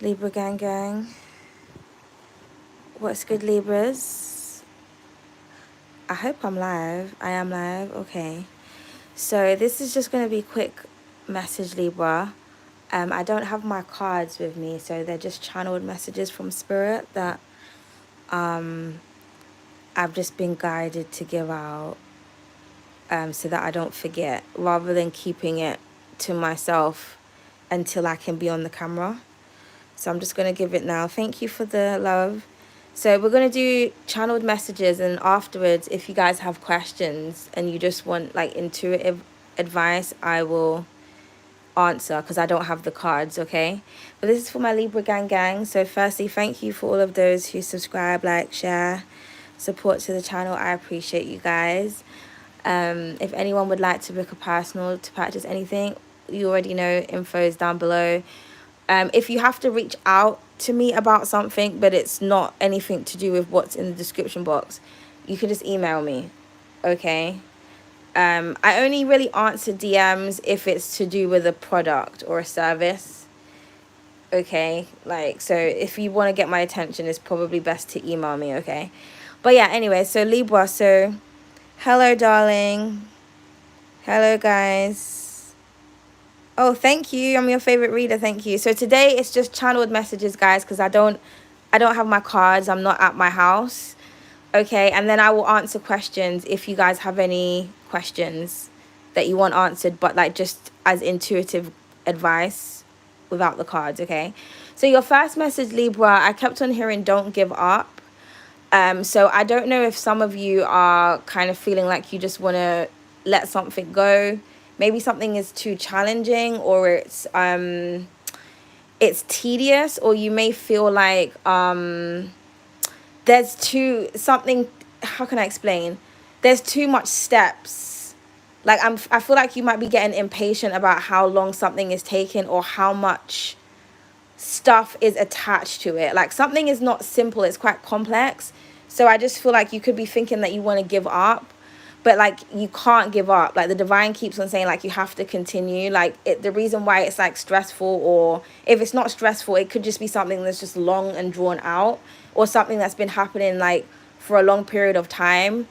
Libra gang gang. What's good, Libras? I hope I'm live. I am live. Okay. So this is just going to be a quick message, Libra. I don't have my cards with me, so they're just channeled messages from Spirit that I've just been guided to give out so that I don't forget, rather than keeping it to myself until I can be on the camera. So I'm just going to give it now. Thank you for the love. So we're going to do channeled messages, and afterwards, if you guys have questions and you just want like intuitive advice, I will answer because I don't have the cards, okay? But this is for my Libra gang. So firstly, thank you for all of those who subscribe, like, share, support to the channel. I appreciate you guys. If anyone would like to book a personal to purchase anything, you already know, info is down below. If you have to reach out to me about something, but it's not anything to do with what's in the description box, you can just email me, okay? I only really answer DMs if it's to do with a product or a service, okay? Like, so if you want to get my attention, it's probably best to email me, okay? But yeah, anyway, so Libra, so hello, darling. Hello, guys. Oh, thank you. I'm your favorite reader. Thank you. So today it's just channeled messages, guys, because I don't have my cards. I'm not at my house. Okay, and then I will answer questions if you guys have any questions that you want answered, but like just as intuitive advice without the cards, okay? So your first message, Libra, I kept on hearing don't give up. So I don't know if some of you are kind of feeling like you just want to let something go. Maybe something is too challenging, or it's tedious, or you may feel like there's how can I explain? There's too much steps. Like I feel like you might be getting impatient about how long something is taking or how much stuff is attached to it. Like something is not simple, it's quite complex. So I just feel like you could be thinking that you want to give up, but like you can't give up. Like the divine keeps on saying like you have to continue. Like the reason why it's like stressful, or if it's not stressful, it could just be something that's just long and drawn out, or something that's been happening like for a long period of time.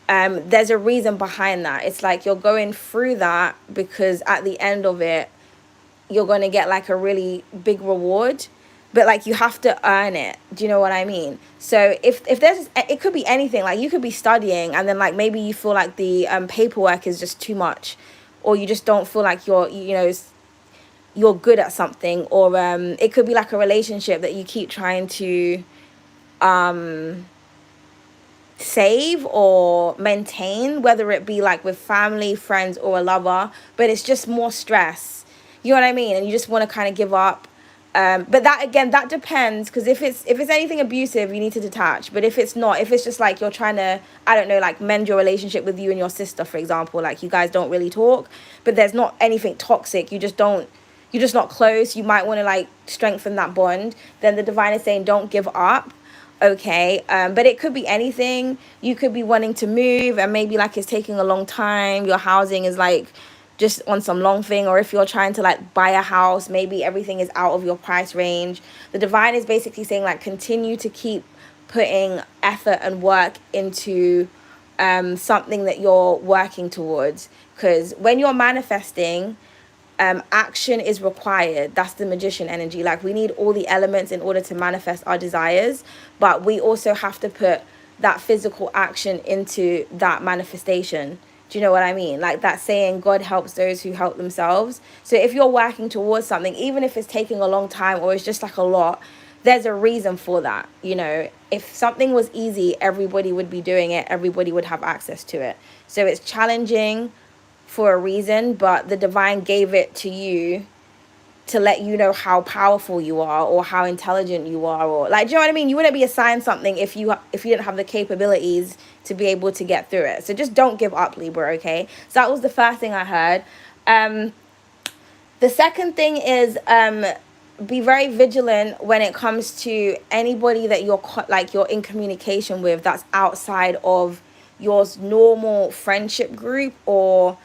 There's a reason behind that. It's like you're going through that because at the end of it you're going to get like a really big reward, but like you have to earn it. Do you know what I mean? So if there's, it could be anything. Like you could be studying and then like maybe you feel like the paperwork is just too much, or you just don't feel like you're good at something, or it could be like a relationship that you keep trying to save or maintain, whether it be like with family, friends, or a lover, but it's just more stress. You know what I mean? And you just want to kind of give up. But that, again, that depends, because if it's anything abusive, you need to detach. But if it's not, if it's just like you're trying to, I don't know, like mend your relationship with you and your sister, for example, like you guys don't really talk, but there's not anything toxic, you're just not close, you might want to like strengthen that bond, then the divine is saying don't give up. Okay, but it could be anything. You could be wanting to move and maybe like it's taking a long time, your housing is like just on some long thing, or if you're trying to like buy a house, maybe everything is out of your price range. The divine is basically saying like continue to keep putting effort and work into something that you're working towards, because when you're manifesting, action is required. That's the magician energy. Like we need all the elements in order to manifest our desires, but we also have to put that physical action into that manifestation. Do you know what I mean? Like that saying, God helps those who help themselves. So if you're working towards something, even if it's taking a long time or it's just like a lot, there's a reason for that. You know, if something was easy, everybody would be doing it, everybody would have access to it. So it's challenging for a reason, but the divine gave it to you to let you know how powerful you are, or how intelligent you are, or like, do you know what I mean? You wouldn't be assigned something if you didn't have the capabilities to be able to get through it. So just don't give up, Libra, okay? So that was the first thing I heard. The second thing is be very vigilant when it comes to anybody that you're in communication with that's outside of your normal friendship group, or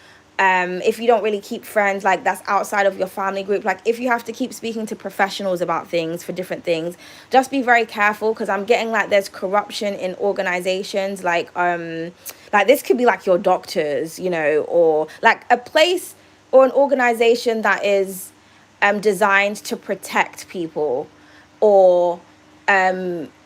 If you don't really keep friends, like that's outside of your family group, like if you have to keep speaking to professionals about things for different things, just be very careful, because I'm getting like there's corruption in organizations, like this could be like your doctors, you know, or like a place or an organization that is designed to protect people, or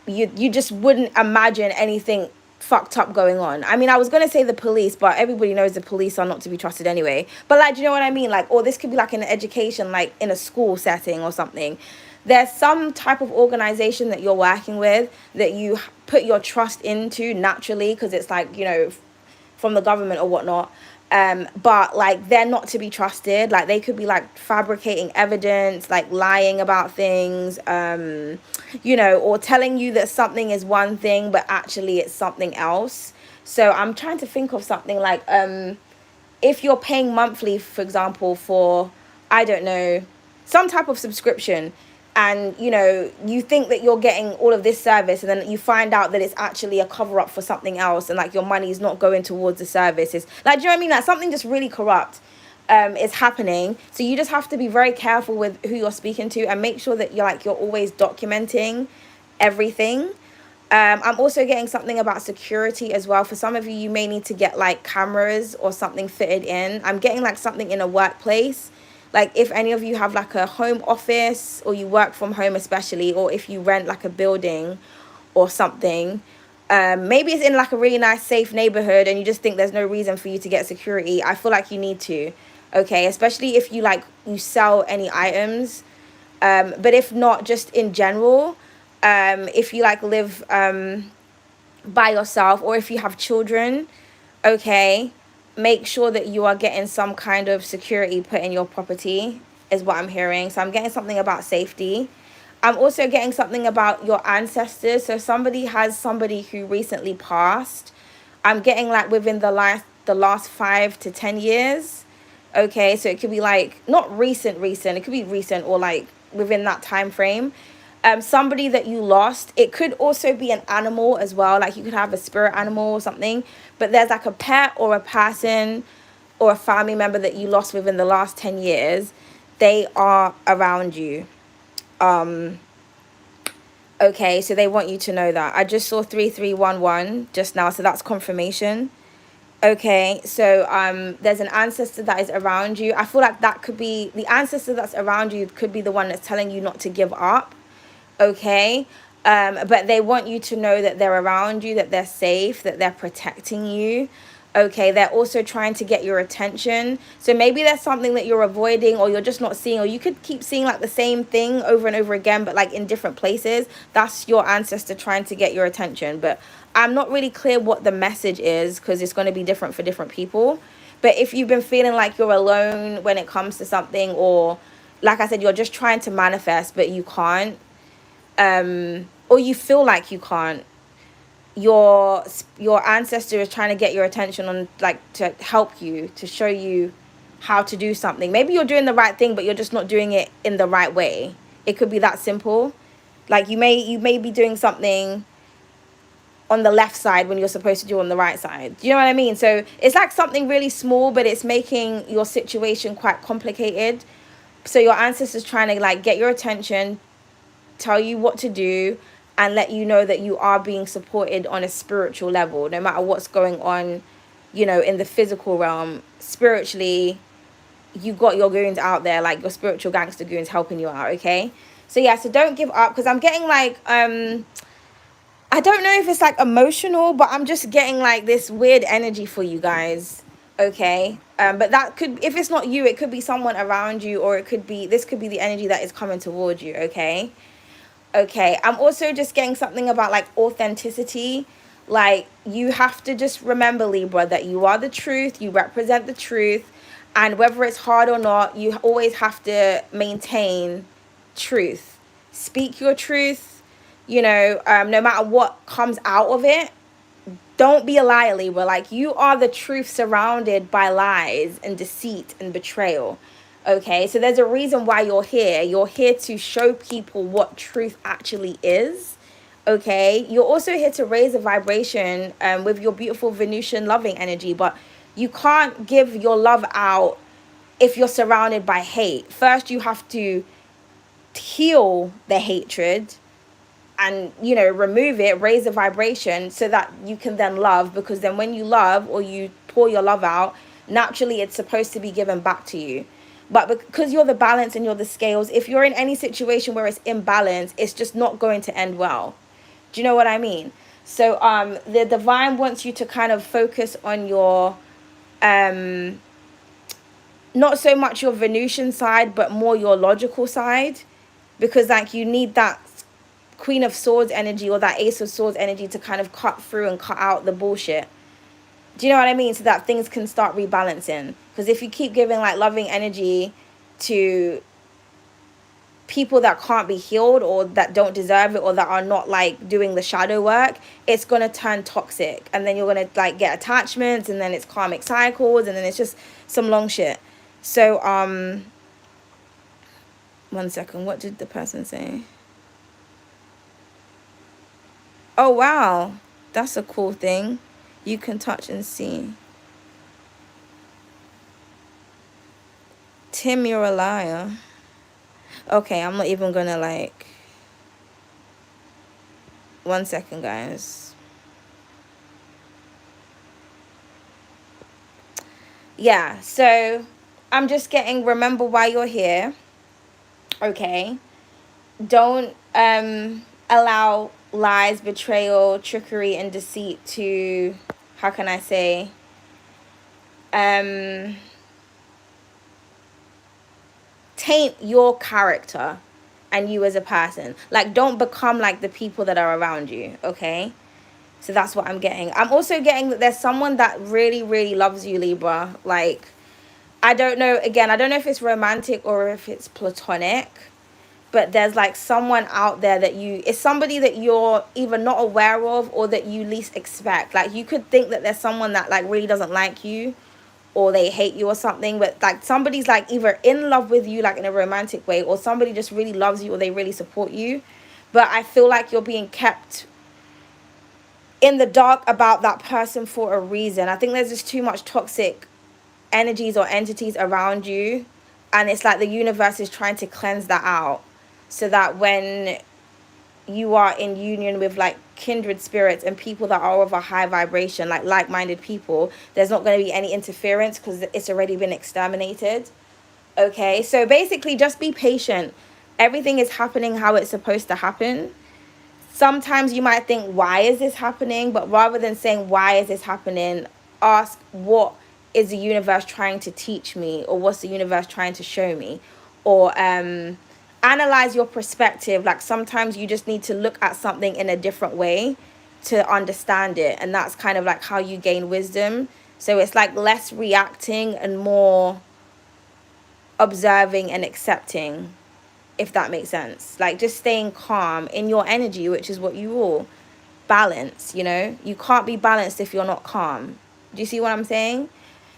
you just wouldn't imagine anything fucked up going on. I mean, I was gonna say the police, but everybody knows the police are not to be trusted anyway. But like, do you know what I mean? Like, or this could be like in education, like in a school setting or something. There's some type of organization that you're working with that you put your trust into naturally, because it's like, you know, from the government or whatnot. But like they're not to be trusted. Like they could be like fabricating evidence, like lying about things, you know, or telling you that something is one thing but actually it's something else. So I'm trying to think of something like if you're paying monthly, for example, for, I don't know, some type of subscription, and you know you think that you're getting all of this service, and then you find out that it's actually a cover up for something else, and like your money is not going towards the service. It's like, do you know what I mean? Like something just really corrupt is happening. So you just have to be very careful with who you're speaking to, and make sure that you're always documenting everything. I'm also getting something about security as well. For some of you, you may need to get like cameras or something fitted in. I'm getting like something in a workplace. Like if any of you have like a home office, or you work from home especially, or if you rent like a building or something, maybe it's in like a really nice safe neighborhood and you just think there's no reason for you to get security. I feel like you need to, okay, especially if you you sell any items, but if not, just in general, if you like live by yourself, or if you have children, okay, make sure that you are getting some kind of security put in your property, is what I'm hearing. So I'm getting something about safety. I'm also getting something about your ancestors. So somebody has somebody who recently passed. I'm getting like within the last 5 to 10 years. Okay, so it could be like not recent, it could be recent, or like within that time frame. Somebody that you lost. It could also be an animal as well, like you could have a spirit animal or something, but there's like a pet or a person or a family member that you lost within the last 10 years. They are around you. Okay, so they want you to know that. I just saw 3311 just now, so that's confirmation. Okay, so there's an ancestor that is around you. I feel like that could be the ancestor that's around you, could be the one that's telling you not to give up. Okay, but they want you to know that they're around you, that they're safe, that they're protecting you. Okay, they're also trying to get your attention. So maybe there's something that you're avoiding, or you're just not seeing, or you could keep seeing like the same thing over and over again, but like in different places. That's your ancestor trying to get your attention. But I'm not really clear what the message is, because it's going to be different for different people. But if you've been feeling like you're alone when it comes to something, or like I said, you're just trying to manifest but you can't, or you feel like you can't, your ancestor is trying to get your attention, on like to help you, to show you how to do something. Maybe you're doing the right thing but you're just not doing it in the right way. It could be that simple. Like you may be doing something on the left side when you're supposed to do on the right side. Do you know what I mean? So it's like something really small, but it's making your situation quite complicated. So your ancestors trying to like get your attention, tell you what to do, and let you know that you are being supported on a spiritual level, no matter what's going on, you know, in the physical realm. Spiritually, you got your goons out there, like your spiritual gangster goons helping you out. Okay, so yeah, so don't give up, because I'm getting like I don't know if it's like emotional, but I'm just getting like this weird energy for you guys. Okay, but that could, if it's not you, it could be someone around you, or it could be, this could be the energy that is coming towards you. Okay. Okay, I'm also just getting something about like authenticity. Like you have to just remember, Libra, that you are the truth, you represent the truth, and whether it's hard or not, you always have to maintain truth. Speak your truth, you know, no matter what comes out of it. Don't be a liar, Libra. Like you are the truth surrounded by lies and deceit and betrayal. Okay, so there's a reason why you're here. You're here to show people what truth actually is. Okay, you're also here to raise a vibration with your beautiful Venusian loving energy. But You can't give your love out if you're surrounded by hate. First, you have to heal the hatred and, you know, remove it, raise the vibration so that you can then love. Because then when you love, or you pour your love out, naturally it's supposed to be given back to you. But because you're the balance and you're the scales, if you're in any situation where it's imbalance, it's just not going to end well. Do you know what I mean? So the divine wants you to kind of focus on your not so much your Venusian side, but more your logical side, because like you need that Queen of Swords energy or that Ace of Swords energy to kind of cut through and cut out the bullshit. Do you know what I mean? So that things can start rebalancing. Because if you keep giving like loving energy to people that can't be healed, or that don't deserve it, or that are not like doing the shadow work, it's going to turn toxic, and then you're going to like get attachments, and then it's karmic cycles, and then it's just some long shit. So 1 second, what did the person say? Oh wow, that's a cool thing. You can touch and see. Tim, you're a liar. Okay, I'm not even gonna like... 1 second, guys. Yeah, so I'm just getting, remember why you're here. Okay, don't allow lies, betrayal, trickery, and deceit to, how can I say, taint your character and you as a person. Like, don't become like the people that are around you. Okay, so that's what I'm getting. I'm also getting that there's someone that really, really loves you, Libra. Like, I don't know, again, I don't know if it's romantic or if it's platonic, but there's like someone out there that it's somebody that you're either not aware of or that you least expect. Like, you could think that there's someone that like really doesn't like you, or they hate you or something, but like somebody's like either in love with you, like in a romantic way, or somebody just really loves you, or they really support you. But I feel like you're being kept in the dark about that person for a reason. I think there's just too much toxic energies or entities around you, and it's like the universe is trying to cleanse that out, so that when you are in union with like kindred spirits and people that are of a high vibration, like like-minded people, there's not going to be any interference because it's already been exterminated. Okay, so basically just be patient. Everything is happening how it's supposed to happen. Sometimes you might think, why is this happening? But rather than saying, why is this happening, ask, what is the universe trying to teach me? Or what's the universe trying to show me? Or analyze your perspective. Like, sometimes you just need to look at something in a different way to understand it. And that's kind of like how you gain wisdom. So it's like less reacting and more observing and accepting, if that makes sense. Like, just staying calm in your energy, which is what you all balance, you know. You can't be balanced if you're not calm. Do you see what I'm saying?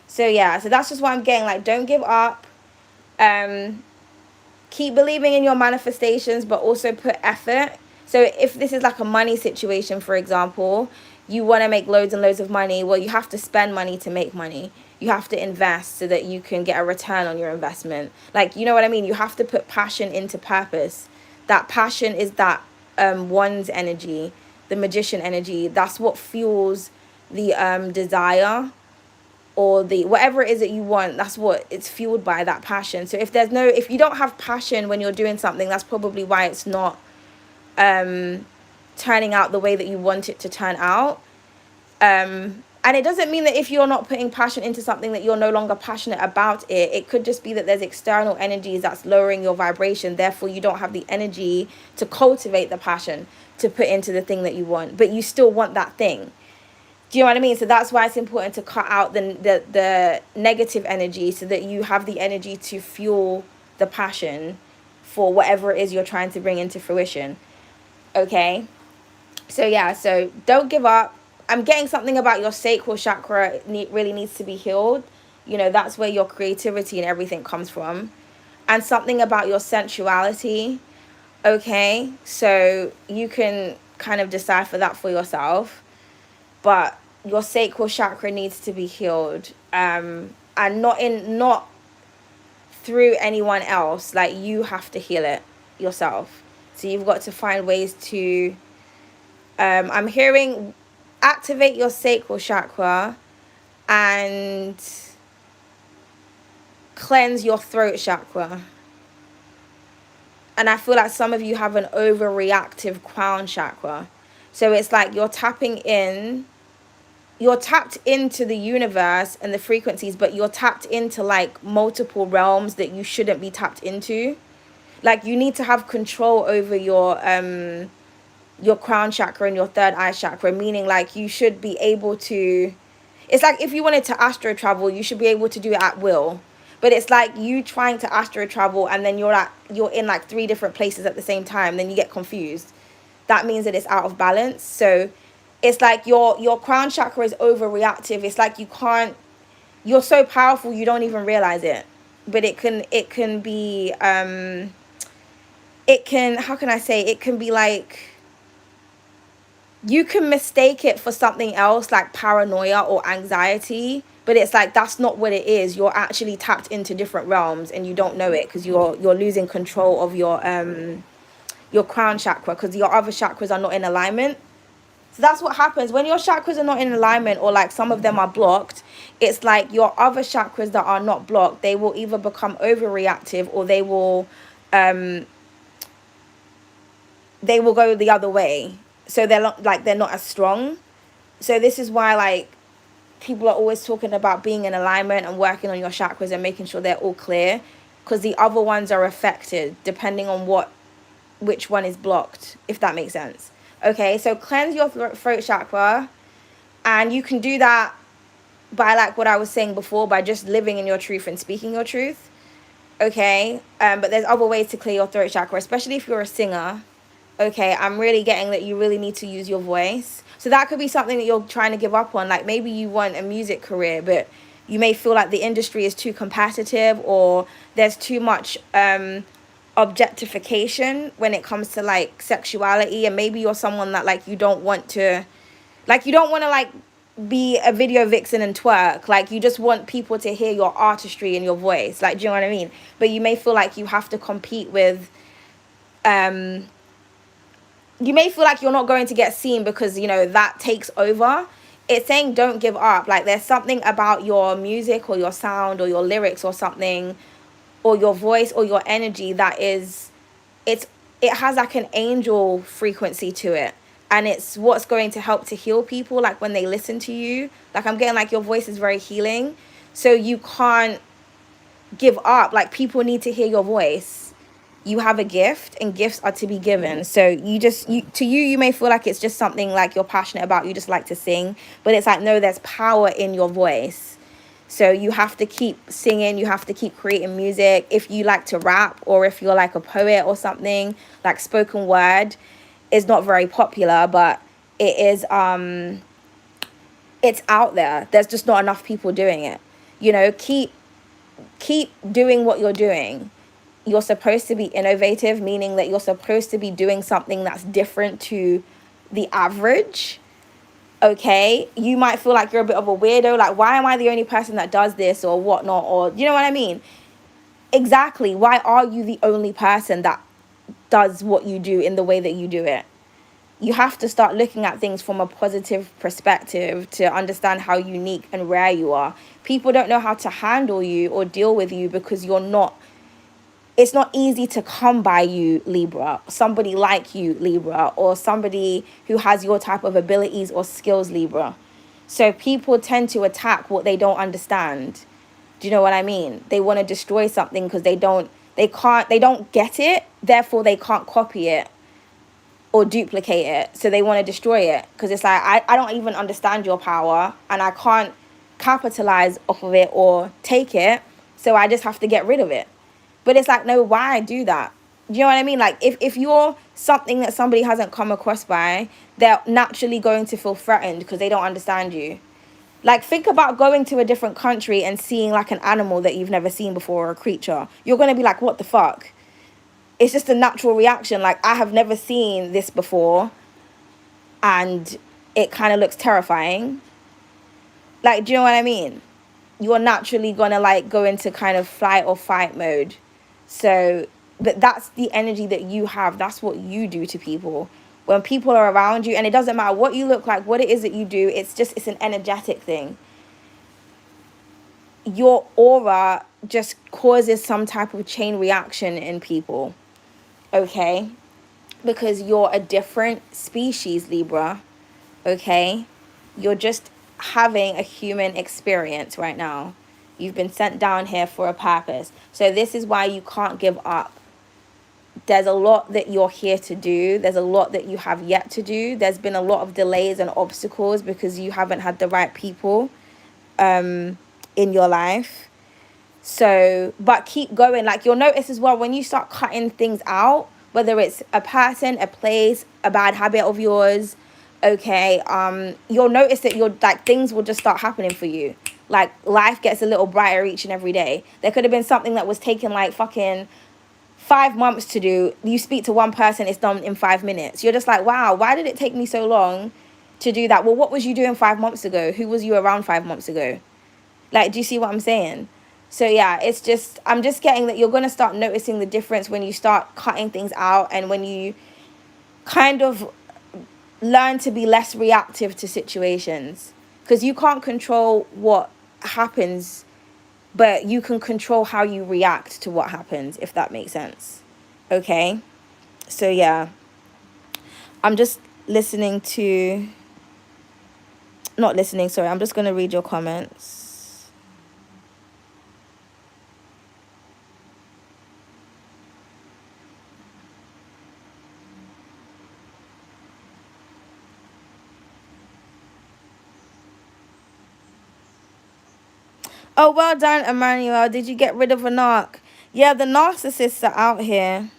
So yeah, so that's just what I'm getting. Like, don't give up. Keep believing in your manifestations, but also put effort. So if this is like a money situation, for example, you want to make loads and loads of money, well, you have to spend money to make money. You have to invest so that you can get a return on your investment. Like, you know what I mean? You have to put passion into purpose. That passion is that one's energy, the magician energy. That's what fuels the desire, or the whatever it is that you want. That's what it's fueled by, that passion. So if you don't have passion when you're doing something, that's probably why it's not turning out the way that you want it to turn out. And it doesn't mean that if you're not putting passion into something that you're no longer passionate about it. It could just be that there's external energies that's lowering your vibration. Therefore, you don't have the energy to cultivate the passion to put into the thing that you want, but you still want that thing. Do you know what I mean? So that's why it's important to cut out the negative energy, so that you have the energy to fuel the passion for whatever it is you're trying to bring into fruition. Okay? So yeah, so don't give up. I'm getting something about your sacral chakra really needs to be healed. You know, that's where your creativity and everything comes from. And something about your sensuality. Okay? So you can kind of decipher that for yourself. But your sacral chakra needs to be healed. and not through anyone else. Like, you have to heal it yourself. So you've got to find ways to I'm hearing activate your sacral chakra and cleanse your throat chakra. And I feel like some of you have an overreactive crown chakra. So it's like you're tapped into the universe and the frequencies, but you're tapped into like multiple realms that you shouldn't be tapped into. Like, you need to have control over your crown chakra and your third eye chakra, meaning like you should be able to, it's like if you wanted to astro travel, you should be able to do it at will. But it's like you trying to astro travel and then you're in like 3 different places at the same time, then you get confused. That means that it's out of balance. So it's like your crown chakra is overreactive. It's like you're so powerful you don't even realize it. But it can be how can I say, it can be like, you can mistake it for something else like paranoia or anxiety, but it's like that's not what it is. You're actually tapped into different realms and you don't know it because you're losing control of your crown chakra because your other chakras are not in alignment. So that's what happens when your chakras are not in alignment, or like some of them are blocked. It's like your other chakras that are not blocked, they will either become overreactive or they will go the other way. So they're not as strong. So this is why like people are always talking about being in alignment and working on your chakras and making sure they're all clear, because the other ones are affected depending on which one is blocked, if that makes sense. Okay, so cleanse your throat chakra, and you can do that by like what I was saying before, by just living in your truth and speaking your truth. Okay, but there's other ways to clear your throat chakra, especially if you're a singer. Okay, I'm really getting that you really need to use your voice. So that could be something that you're trying to give up on. Like, maybe you want a music career, but you may feel like the industry is too competitive, or there's too much objectification when it comes to like sexuality. And maybe you're someone that like you don't want to like be a video vixen and twerk. Like, you just want people to hear your artistry and your voice. Like, do you know what I mean? But you may feel like you have to compete with you may feel like you're not going to get seen because, that takes over. It's saying don't give up. Like, there's something about your music or your sound or your lyrics or something, or your voice or your energy that it has like an angel frequency to it. And it's what's going to help to heal people, like when they listen to you. Like, I'm getting like your voice is very healing. So you can't give up. Like, people need to hear your voice. You have a gift, and gifts are to be given. So you may feel like it's just something like you're passionate about, you just like to sing, but it's like, no, there's power in your voice. So you have to keep singing, you have to keep creating music. If you like to rap, or if you're like a poet or something, like spoken word is not very popular, but it is it's out there. There's just not enough people doing it. Keep doing what you're doing. You're supposed to be innovative, meaning that you're supposed to be doing something that's different to the average. Okay, you might feel like you're a bit of a weirdo, like, why am I the only person that does this or whatnot, or you know what I mean? Exactly. Why are you the only person that does what you do in the way that you do it? You have to start looking at things from a positive perspective to understand how unique and rare you are. People don't know how to handle you or deal with you because it's not easy to come by you, Libra. Somebody like you, Libra, or somebody who has your type of abilities or skills, Libra. So people tend to attack what they don't understand. Do you know what I mean? They want to destroy something because they don't get it, therefore they can't copy it or duplicate it. So they want to destroy it because it's like, I don't even understand your power and I can't capitalize off of it or take it. So I just have to get rid of it. But it's like, no, why do that? Do you know what I mean? Like, if you're something that somebody hasn't come across by, they're naturally going to feel threatened because they don't understand you. Like, think about going to a different country and seeing like an animal that you've never seen before, or a creature. You're going to be like, what the fuck? It's just a natural reaction. Like, I have never seen this before and it kind of looks terrifying. Like, do you know what I mean? you're naturally gonna like go into kind of flight or fight mode. So but that's the energy that you have. That's what you do to people when people are around you. And it doesn't matter what you look like, what it is that you do, it's an energetic thing. Your aura just causes some type of chain reaction in people, okay? Because you're a different species, Libra, okay? You're just having a human experience right now. You've been sent down here for a purpose. So this is why you can't give up. There's a lot that you're here to do. There's a lot that you have yet to do. There's been a lot of delays and obstacles because you haven't had the right people in your life. So, but keep going. Like, you'll notice as well when you start cutting things out, whether it's a person, a place, a bad habit of yours, okay, you'll notice that you're like, things will just start happening for you. Like, life gets a little brighter each and every day. There could have been something that was taking like fucking 5 months to do. You speak to one person, it's done in 5 minutes. You're just like, wow, why did it take me so long to do that? Well, what was you doing 5 months ago? Who was you around 5 months ago? Like, do you see what I'm saying? So yeah, it's just, I'm just getting that you're going to start noticing the difference when you start cutting things out and when you kind of learn to be less reactive to situations. Because you can't control what happens, but you can control how you react to what happens, if that makes sense. Okay? So yeah, I'm just listening to, not listening, sorry, I'm just going to read your comments. Oh, well done, Emmanuel. Did you get rid of a narc? Yeah, the narcissists are out here.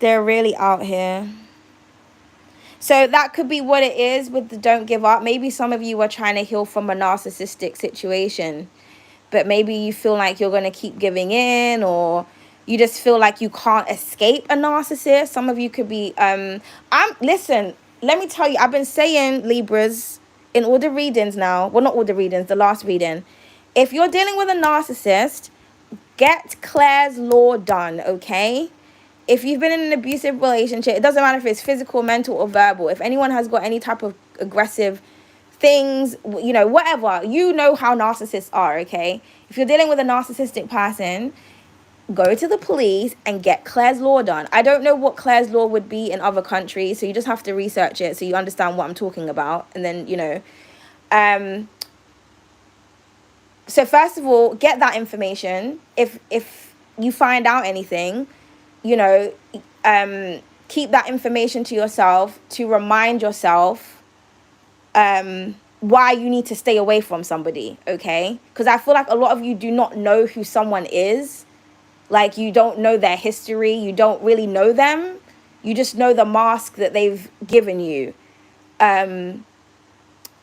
They're really out here. So that could be what it is with the don't give up. Maybe some of you are trying to heal from a narcissistic situation, but maybe you feel like you're going to keep giving in, or you just feel like you can't escape a narcissist. Some of you could be, listen, let me tell you, I've been saying, Libras, in all the readings now, well, not all the readings, the last reading, if you're dealing with a narcissist, get Claire's law done, okay? If you've been in an abusive relationship, it doesn't matter if it's physical, mental, or verbal. If anyone has got any type of aggressive things, you know, whatever, you know how narcissists are, okay? If you're dealing with a narcissistic person, go to the police and get Claire's law done. I don't know what Claire's law would be in other countries, so you just have to research it so you understand what I'm talking about. And then, you know, so first of all, get that information. If you find out anything, you know, keep that information to yourself to remind yourself why you need to stay away from somebody, okay? Because I feel like a lot of you do not know who someone is. Like, you don't know their history. You don't really know them. You just know the mask that they've given you. And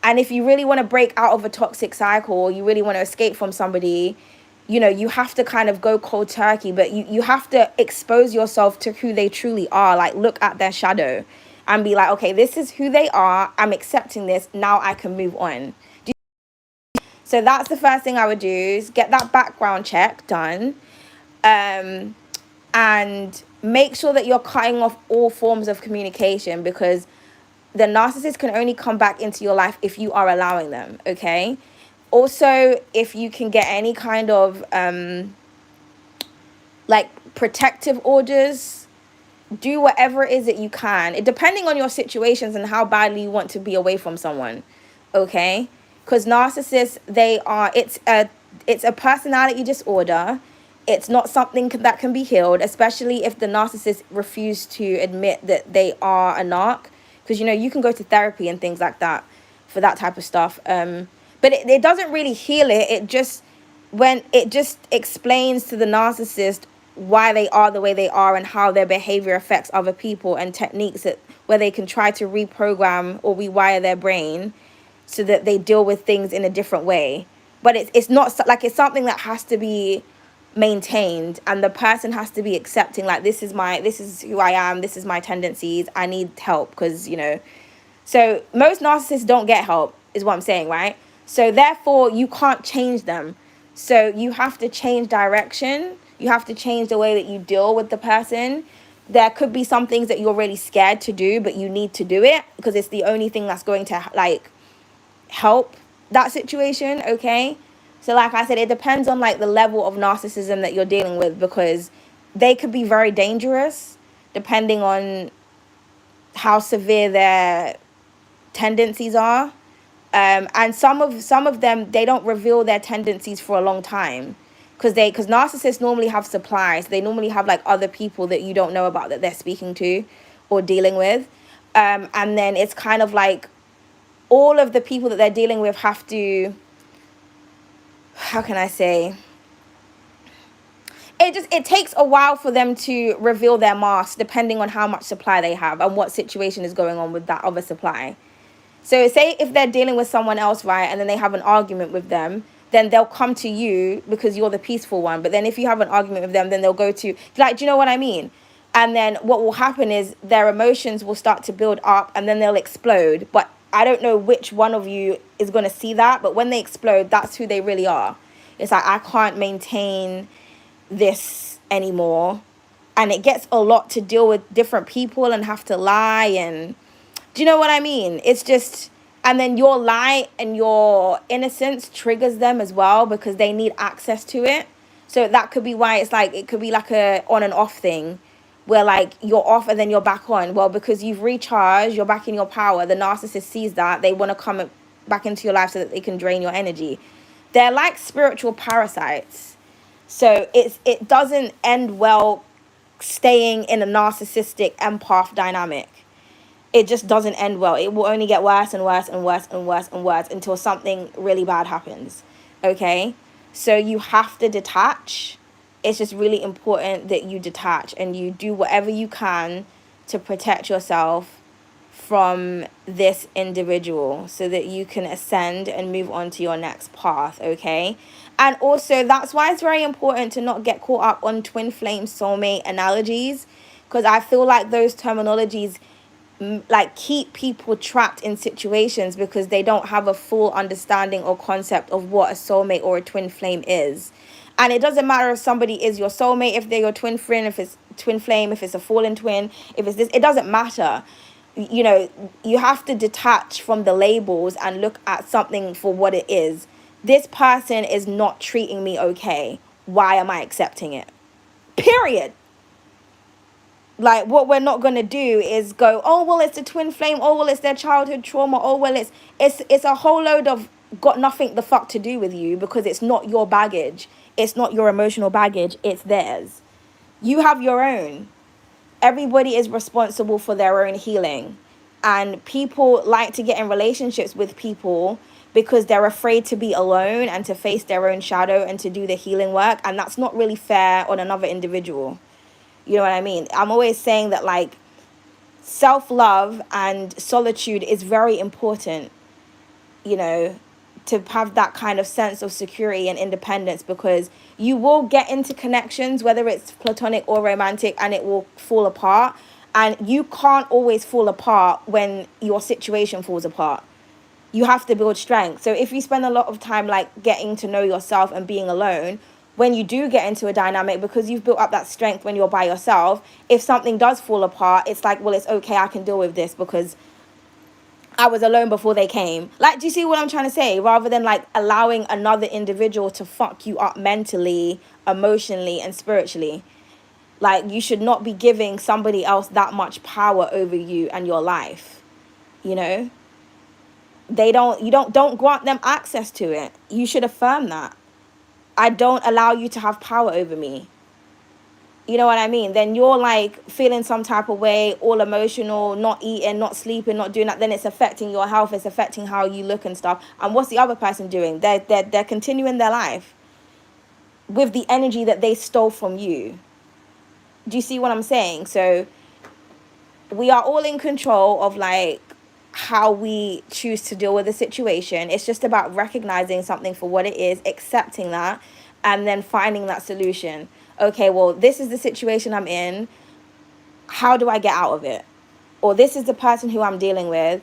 if you really want to break out of a toxic cycle, or you really want to escape from somebody, you know, you have to kind of go cold turkey, but you have to expose yourself to who they truly are. Like, look at their shadow and be like, okay, this is who they are. I'm accepting this. Now I can move on. So that's the first thing I would do, is get that background check done. And make sure that you're cutting off all forms of communication, because the narcissist can only come back into your life if you are allowing them, okay? Also, if you can get any kind of like protective orders, do whatever it is that you can, depending on your situations and how badly you want to be away from someone, okay? Because narcissists, it's a personality disorder. It's not something that can be healed, especially if the narcissist refused to admit that they are a narc. Because, you know, you can go to therapy and things like that for that type of stuff. But it doesn't really heal it. It just explains to the narcissist why they are the way they are and how their behavior affects other people, and techniques where they can try to reprogram or rewire their brain so that they deal with things in a different way. But it's not like, it's something that has to be maintained, and the person has to be accepting, like, this is who I am, this is my tendencies, I need help. Because, you know, so most narcissists don't get help, is what I'm saying, right? So therefore, you can't change them. So you have to change direction. You have to change the way that you deal with the person. There could be some things that you're really scared to do, but you need to do it because it's the only thing that's going to like help that situation, okay? So like I said, it depends on like the level of narcissism that you're dealing with, because they could be very dangerous depending on how severe their tendencies are. And some of them, they don't reveal their tendencies for a long time, because narcissists normally have supplies. They normally have like other people that you don't know about that they're speaking to or dealing with. And then it's kind of like all of the people that they're dealing with have to, how can I say, it takes a while for them to reveal their mask, depending on how much supply they have and what situation is going on with that other supply. So say if they're dealing with someone else, right, and then they have an argument with them, then they'll come to you because you're the peaceful one. But then if you have an argument with them, then they'll go to, like, do you know what I mean? And then what will happen is their emotions will start to build up and then they'll explode. But I don't know which one of you is going to see that. But when they explode, that's who they really are. It's like, I can't maintain this anymore. And it gets a lot to deal with different people and have to lie. And do you know what I mean? It's just, and then your lie and your innocence triggers them as well because they need access to it. So that could be why it's like, it could be like a on and off thing where like you're off and then you're back on. Well, because you've recharged, you're back in your power. The narcissist sees that. They want to come back into your life so that they can drain your energy. They're like spiritual parasites. So it doesn't end well staying in a narcissistic empath dynamic. It just doesn't end well. It will only get worse and worse and worse and worse and worse until something really bad happens. Okay? So you have to detach. It's just really important that you detach and you do whatever you can to protect yourself from this individual so that you can ascend and move on to your next path, okay? And also, that's why it's very important to not get caught up on twin flame soulmate analogies, because I feel like those terminologies like keep people trapped in situations because they don't have a full understanding or concept of what a soulmate or a twin flame is. And it doesn't matter if somebody is your soulmate, if they're your twin friend, if it's twin flame, if it's a fallen twin, if it's this, it doesn't matter. You know, you have to detach from the labels and look at something for what it is. This person is not treating me okay. Why am I accepting it? Period. Like, what we're not going to do is go, oh, well, it's a twin flame. Oh, well, it's their childhood trauma. Oh, well, it's a whole load of got nothing the fuck to do with you because it's not your baggage. It's not your emotional baggage. It's theirs. You have your own. Everybody is responsible for their own healing. And people like to get in relationships with people because they're afraid to be alone and to face their own shadow and to do the healing work. And that's not really fair on another individual. You know what I mean? I'm always saying that like self-love and solitude is very important, you know, to have that kind of sense of security and independence, because you will get into connections, whether it's platonic or romantic, and it will fall apart. And you can't always fall apart when your situation falls apart. You have to build strength. So if you spend a lot of time like getting to know yourself and being alone, when you do get into a dynamic, because you've built up that strength when you're by yourself, if something does fall apart, it's like, well, it's okay, I can deal with this because I was alone before they came. Like, do you see what I'm trying to say? Rather than like allowing another individual to fuck you up mentally, emotionally, and spiritually. Like, you should not be giving somebody else that much power over you and your life. You know? You don't grant them access to it. You should affirm that. I don't allow you to have power over me. You know what I mean? Then you're like feeling some type of way, all emotional, not eating, not sleeping, not doing that. Then it's affecting your health. It's affecting how you look and stuff. And what's the other person doing? They're continuing their life with the energy that they stole from you. Do you see what I'm saying? So we are all in control of like how we choose to deal with the situation. It's just about recognizing something for what it is, accepting that, and then finding that solution. Okay, well, this is the situation I'm in. How do I get out of it? Or this is the person who I'm dealing with.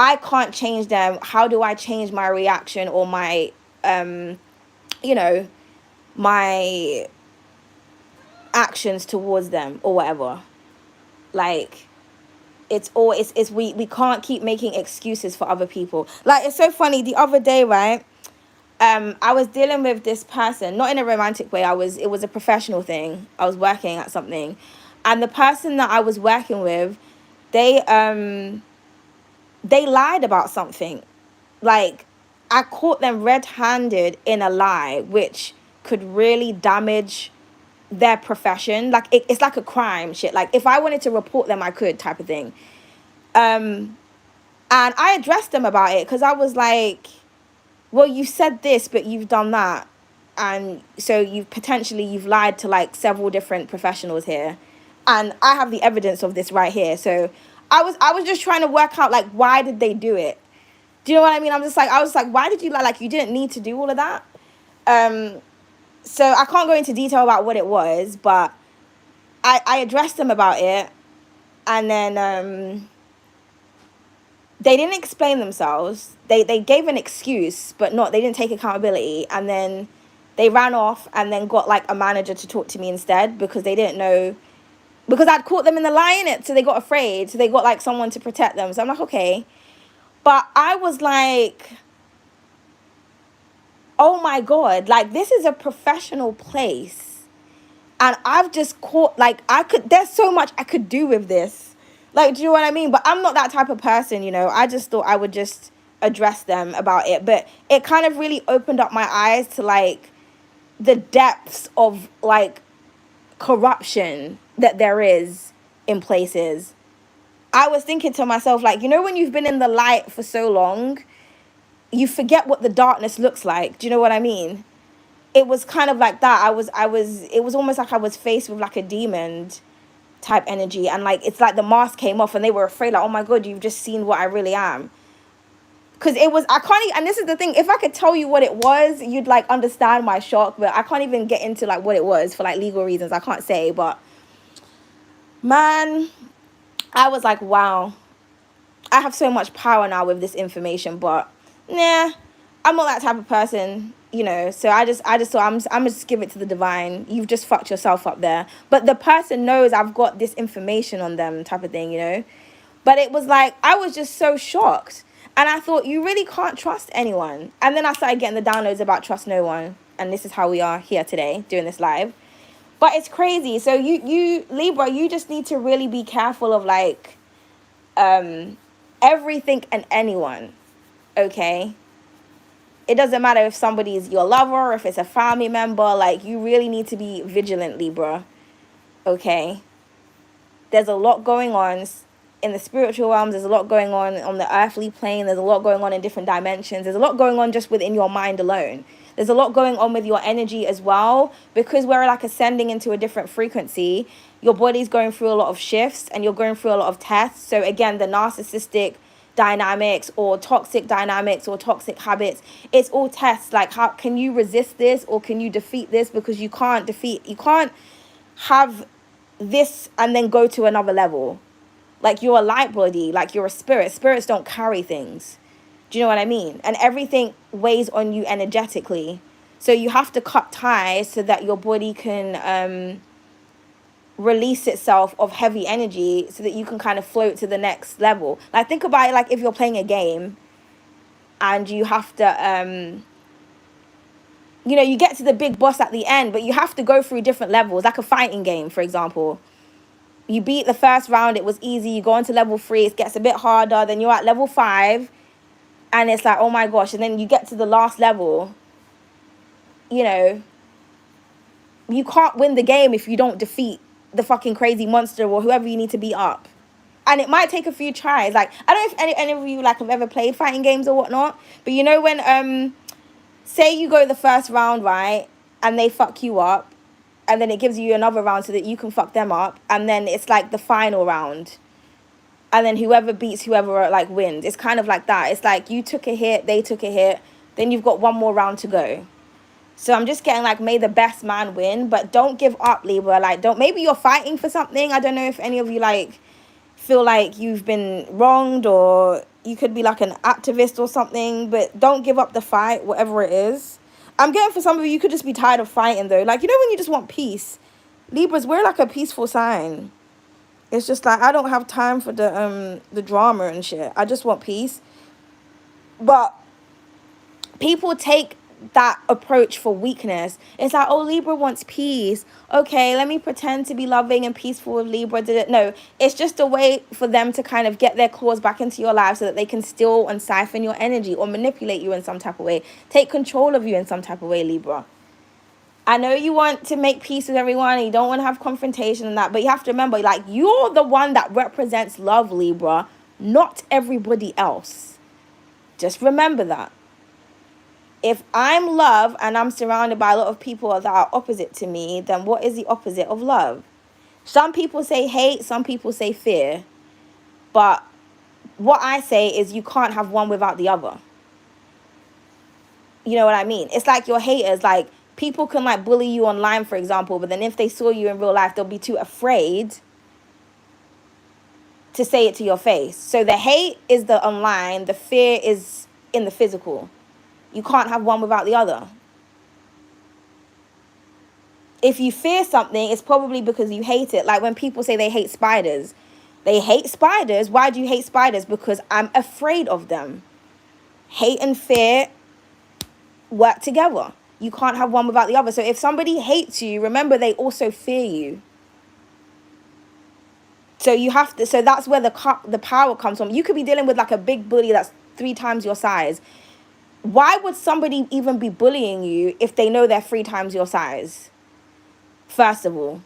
I can't change them. How do I change my reaction or my, you know, my actions towards them or whatever? Like, we can't keep making excuses for other people. Like, it's so funny. The other day, right? I was dealing with this person, not in a romantic way. It was a professional thing. I was working at something, and the person that I was working with, they lied about something. Like, I caught them red-handed in a lie, which could really damage their profession. Like, it's like a crime shit. Like, if I wanted to report them, I could, type of thing. And I addressed them about it because I was like, well, you said this, but you've done that. And so you've lied to like several different professionals here. And I have the evidence of this right here. So I was just trying to work out, like, why did they do it? Do you know what I mean? I was just like, why did you lie? Like, you didn't need to do all of that. So I can't go into detail about what it was, but I addressed them about it. And then they didn't explain themselves. They gave an excuse, but they didn't take accountability. And then they ran off and then got like a manager to talk to me instead because they didn't know, because I'd caught them in the lie in it. So they got afraid. So they got like someone to protect them. So I'm like, okay. But I was like, oh my God, like, this is a professional place. And I've just caught, like, there's so much I could do with this. Like, do you know what I mean? But I'm not that type of person, you know. I just thought I would just address them about it. But it kind of really opened up my eyes to, like, the depths of, like, corruption that there is in places. I was thinking to myself, like, you know, when you've been in the light for so long, you forget what the darkness looks like. Do you know what I mean? It was kind of like that. It was almost like I was faced with like a demon type energy. And like, it's like the mask came off and they were afraid, like, oh my God, you've just seen what I really am. Because I can't and this is the thing, if I could tell you what it was, you'd like understand my shock, but I can't even get into like what it was for like legal reasons. I can't say, but man, I was like, wow, I have so much power now with this information, but nah, I'm not that type of person, you know. So I just thought I'm just give it to the divine. You've just fucked yourself up there. But the person knows I've got this information on them, type of thing, you know. But it was like, I was just so shocked. And I thought, you really can't trust anyone. And then I started getting the downloads about trust no one. And this is how we are here today, doing this live. But it's crazy. So you Libra, you just need to really be careful of like everything and anyone. Okay? It doesn't matter if somebody's your lover or if it's a family member. Like, you really need to be vigilant, Libra. Okay? There's a lot going on in the spiritual realms. There's a lot going on the earthly plane. There's a lot going on in different dimensions. There's a lot going on just within your mind alone. There's a lot going on with your energy as well, because we're like ascending into a different frequency. Your body's going through a lot of shifts and you're going through a lot of tests. So again, the narcissistic dynamics or toxic dynamics or toxic habits, it's all tests. Like, how can you resist this or can you defeat this? Because you can't have this and then go to another level. Like, you're a light body, like you're a spirit. Spirits don't carry things. Do you know what I mean? And everything weighs on you energetically. So you have to cut ties so that your body can release itself of heavy energy so that you can kind of float to the next level. Like, think about it like if you're playing a game and you have to, you know, you get to the big boss at the end, but you have to go through different levels, like a fighting game, for example. You beat the first round, it was easy. You go on to level 3, it gets a bit harder. Then you're at level 5, and it's like, oh my gosh. And then you get to the last level. You know, you can't win the game if you don't defeat the fucking crazy monster or whoever you need to beat up. And it might take a few tries. Like, I don't know if any of you like have ever played fighting games or whatnot, but you know when say you go the first round, right, and they fuck you up, and then it gives you another round so that you can fuck them up, and then it's like the final round, and then whoever beats whoever like wins. It's kind of like that. It's like you took a hit, they took a hit, then you've got one more round to go. So I'm just getting like, may the best man win, but don't give up, Libra. Like, maybe you're fighting for something. I don't know if any of you like feel like you've been wronged, or you could be like an activist or something, but don't give up the fight, whatever it is. I'm getting for some of you, you could just be tired of fighting though. Like, you know, when you just want peace. Libras, we're like a peaceful sign. It's just like, I don't have time for the drama and shit. I just want peace. But people take that approach for weakness. It's like, oh, Libra wants peace. Okay, let me pretend to be loving and peaceful with Libra. No, it's just a way for them to kind of get their claws back into your life so that they can steal and siphon your energy or manipulate you in some type of way. Take control of you in some type of way, Libra. I know you want to make peace with everyone and you don't want to have confrontation and that, but you have to remember, like, you're the one that represents love, Libra, not everybody else. Just remember that. If I'm love and I'm surrounded by a lot of people that are opposite to me, then what is the opposite of love? Some people say hate, some people say fear. But what I say is you can't have one without the other. You know what I mean? It's like your haters, like people can like bully you online, for example, but then if they saw you in real life, they'll be too afraid to say it to your face. So the hate is the online, the fear is in the physical. You can't have one without the other. If you fear something, it's probably because you hate it. Like when people say they hate spiders. They hate spiders. Why do you hate spiders? Because I'm afraid of them. Hate and fear work together. You can't have one without the other. So if somebody hates you, remember they also fear you. So you have to, so that's where the power comes from. You could be dealing with like a big bully that's 3 times your size. Why would somebody even be bullying you if they know they're 3 times your size? First of all,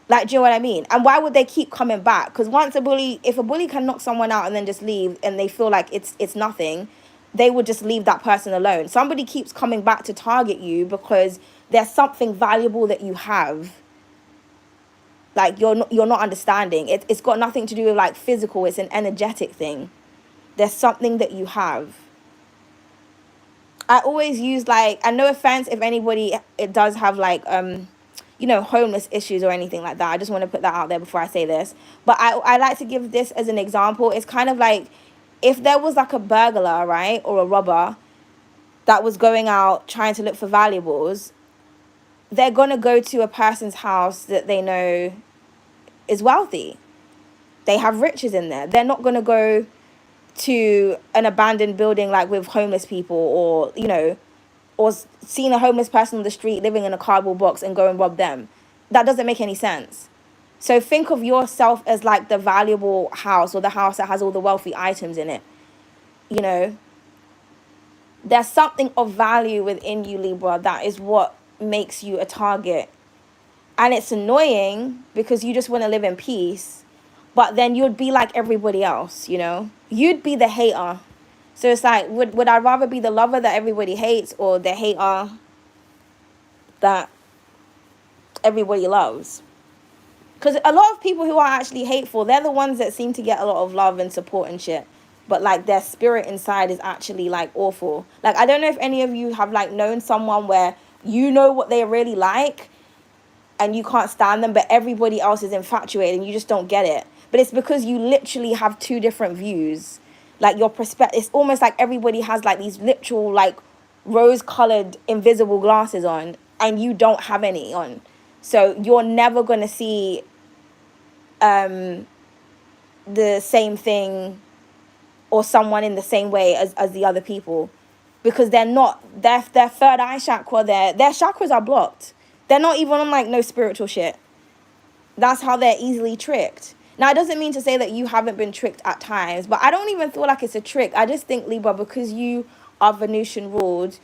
like, do you know what I mean? And why would they keep coming back? Because if a bully can knock someone out and then just leave and they feel like it's nothing, they would just leave that person alone. Somebody keeps coming back to target you because there's something valuable that you have. Like, you're not understanding. It's got nothing to do with like physical. It's an energetic thing. There's something that you have. I always use like, and no offense if anybody it does have like homeless issues or anything like that. I just want to put that out there before I say this. But I like to give this as an example. It's kind of like if there was like a burglar, right, or a robber that was going out trying to look for valuables, they're going to go to a person's house that they know is wealthy. They have riches in there. They're not going to go to an abandoned building like with homeless people or seeing a homeless person on the street living in a cardboard box and go and rob them. That doesn't make any sense. So think of yourself as like the valuable house or the house that has all the wealthy items in it. You know, there's something of value within you, Libra. That is what makes you a target. And it's annoying because you just want to live in peace. But then you'd be like everybody else, you know? You'd be the hater. So it's like, would I rather be the lover that everybody hates or the hater that everybody loves? Because a lot of people who are actually hateful, they're the ones that seem to get a lot of love and support and shit. But like their spirit inside is actually like awful. Like, I don't know if any of you have like known someone where you know what they're really like and you can't stand them, but everybody else is infatuated and you just don't get it. But it's because you literally have 2 different views. Like your perspective, it's almost like everybody has like these literal like rose-colored invisible glasses on and you don't have any on. So you're never going to see the same thing or someone in the same way as the other people, because they're not, their third eye chakra, their chakras are blocked. They're not even on like no spiritual shit. That's how they're easily tricked. Now, it doesn't mean to say that you haven't been tricked at times, but I don't even feel like it's a trick. I just think, Libra, because you are Venusian ruled,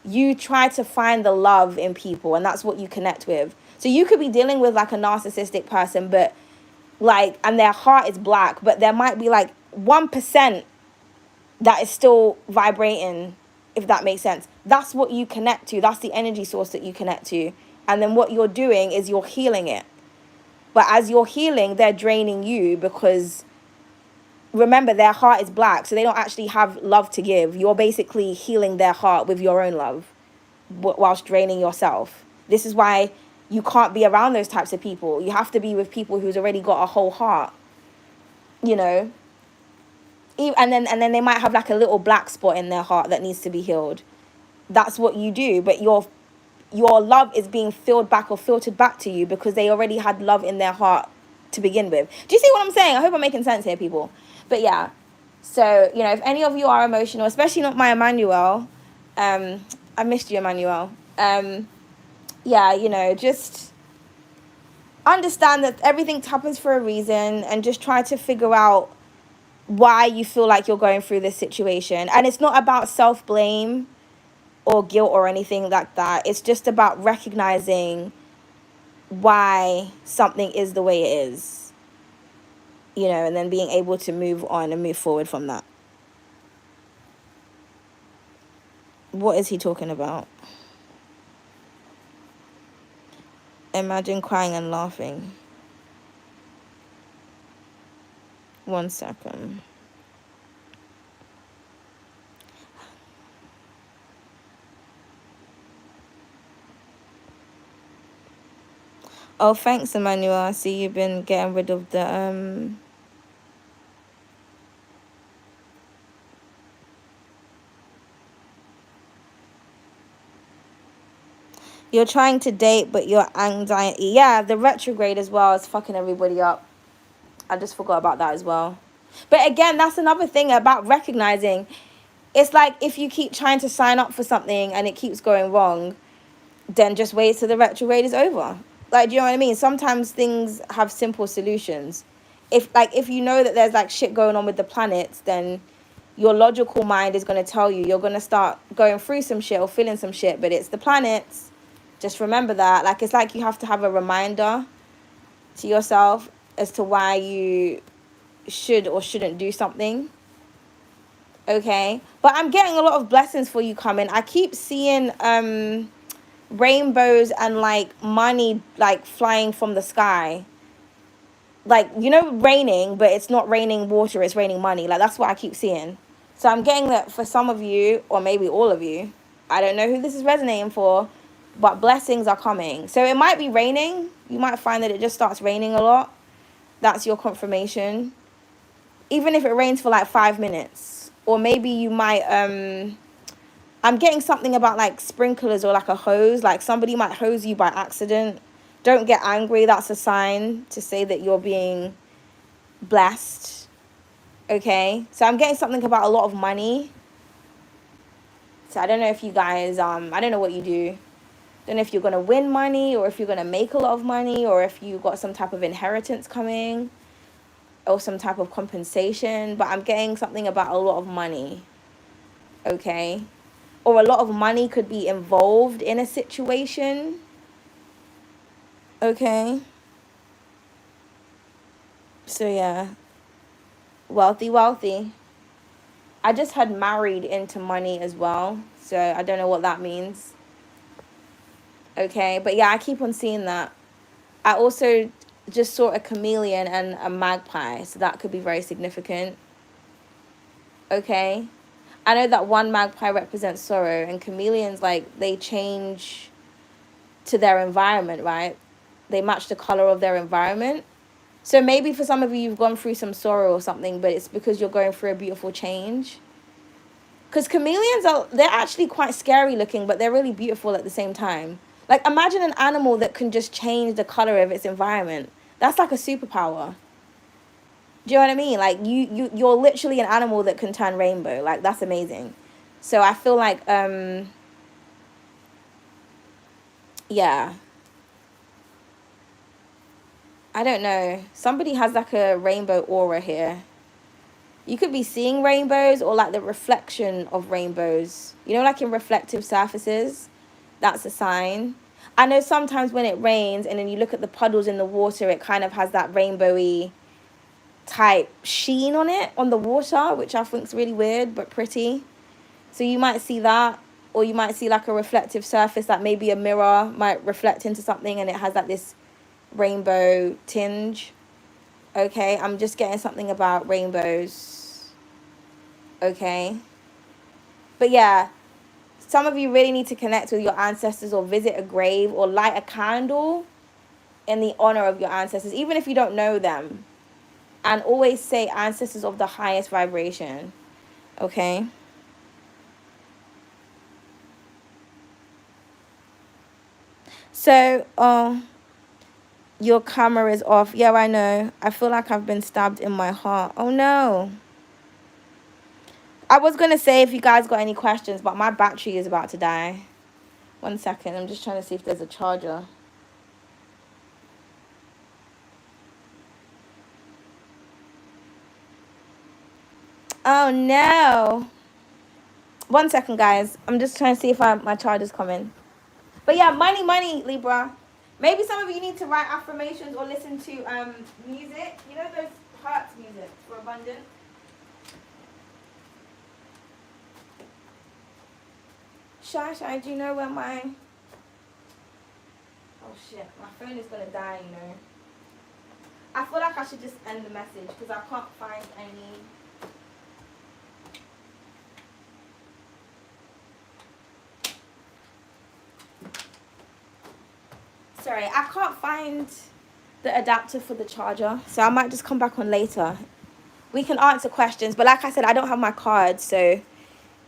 you try to find the love in people, and that's what you connect with. So you could be dealing with like a narcissistic person, but like, and their heart is black, but there might be like 1% that is still vibrating, if that makes sense. That's what you connect to. That's the energy source that you connect to. And then what you're doing is you're healing it. But as you're healing, they're draining you because, remember, their heart is black. So they don't actually have love to give. You're basically healing their heart with your own love whilst draining yourself. This is why you can't be around those types of people. You have to be with people who's already got a whole heart. you know, and then they might have like a little black spot in their heart that needs to be healed. That's what you do, but your love is being filled back or filtered back to you because they already had love in their heart to begin with. Do you see what I'm saying? I hope I'm making sense here, people. But yeah, so, you know, if any of you are emotional, especially not my Emmanuel, I missed you, Emmanuel. Yeah, you know, just understand that everything happens for a reason and just try to figure out why you feel like you're going through this situation. And it's not about self-blame or guilt or anything like that. It's just about recognizing why something is the way it is, you know, and then being able to move on and move forward from that. What is he talking about? Imagine crying and laughing. 1 second. Oh, thanks, Emmanuel. I see you've been getting rid of the you're trying to date, but your anxiety. Yeah, the retrograde as well is fucking everybody up. I just forgot about that as well. But again, that's another thing about recognizing. It's like if you keep trying to sign up for something and it keeps going wrong, then just wait till the retrograde is over. Like, do you know what I mean? Sometimes things have simple solutions. If you know that there's like shit going on with the planets, then your logical mind is going to tell you you're going to start going through some shit or feeling some shit, but it's the planets. Just remember that. Like, it's like you have to have a reminder to yourself as to why you should or shouldn't do something. Okay? But I'm getting a lot of blessings for you coming. I keep seeing rainbows and like money like flying from the sky. Like, you know, raining, but it's not raining water, it's raining money. Like, that's what I keep seeing. So I'm getting that for some of you, or maybe all of you. I don't know who this is resonating for, but blessings are coming. So it might be raining. You might find that it just starts raining a lot. That's your confirmation. Even if it rains for like 5 minutes. Or maybe you might, I'm getting something about like sprinklers or like a hose. Like somebody might hose you by accident. Don't get angry. That's a sign to say that you're being blessed. Okay. So I'm getting something about a lot of money. So I don't know if you guys, I don't know what you do. Don't know if you're going to win money or if you're going to make a lot of money or if you got some type of inheritance coming or some type of compensation. But I'm getting something about a lot of money. Okay. Or a lot of money could be involved in a situation. Okay. So yeah. Wealthy. I just had married into money as well. So I don't know what that means. Okay. But yeah, I keep on seeing that. I also just saw a chameleon and a magpie. So that could be very significant. Okay. I know that one magpie represents sorrow and chameleons, like, they change to their environment, right? They match the color of their environment. So maybe for some of you, you've gone through some sorrow or something, but it's because you're going through a beautiful change. Because chameleons they're actually quite scary looking, but they're really beautiful at the same time. Like, imagine an animal that can just change the color of its environment. That's like a superpower. Do you know what I mean? Like, you're literally an animal that can turn rainbow. Like, that's amazing. So I feel like, yeah. I don't know. Somebody has like a rainbow aura here. You could be seeing rainbows or like the reflection of rainbows. You know, like in reflective surfaces. That's a sign. I know sometimes when it rains and then you look at the puddles in the water, it kind of has that rainbowy type sheen on it, on the water, which I think is really weird but pretty. So you might see that, or you might see like a reflective surface, like maybe a mirror might reflect into something and it has like this rainbow tinge. Okay, I'm just getting something about rainbows. Okay. But yeah, some of you really need to connect with your ancestors or visit a grave or light a candle in the honor of your ancestors, even if you don't know them. And always say ancestors of the highest vibration. Okay? So, your camera is off. Yeah, I know. I feel like I've been stabbed in my heart. Oh, no. I was going to say if you guys got any questions, but my battery is about to die. 1 second. I'm just trying to see if there's a charger. Oh, no. 1 second, guys. I'm just trying to see if my charger's coming. But yeah, money, Libra. Maybe some of you need to write affirmations or listen to music. You know those hearts music for abundance? Shy, do you know where my... Oh shit, my phone is gonna die, you know. I feel like I should just end the message because I can't find any... Sorry, I can't find the adapter for the charger, so I might just come back on later. We can answer questions, but like I said, I don't have my card, so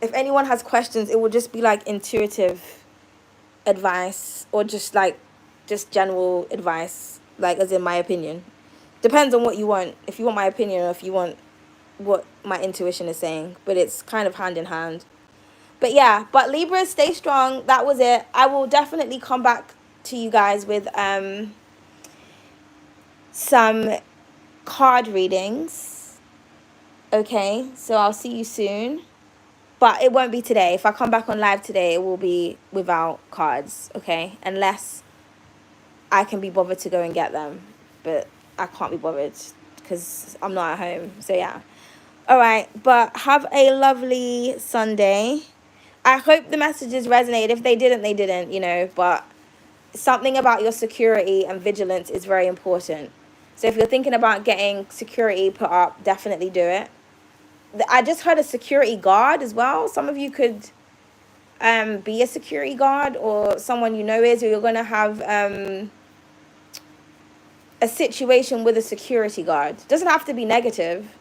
if anyone has questions, it will just be like intuitive advice or just general advice, like as in my opinion. Depends on what you want. If you want my opinion or if you want what my intuition is saying, but it's kind of hand in hand. But yeah, but Libra, stay strong. That was it. I will definitely come back to you guys with some card readings. Okay, so I'll see you soon. But it won't be today. If I come back on live today, it will be without cards, okay? Unless I can be bothered to go and get them. But I can't be bothered because I'm not at home. So yeah. All right, but have a lovely Sunday. I hope the messages resonated. If they didn't, they didn't, you know. But something about your security and vigilance is very important. So if you're thinking about getting security put up, definitely do it. I just heard a security guard as well. Some of you could be a security guard, or someone you know is, or you're going to have a situation with a security guard. It doesn't have to be negative.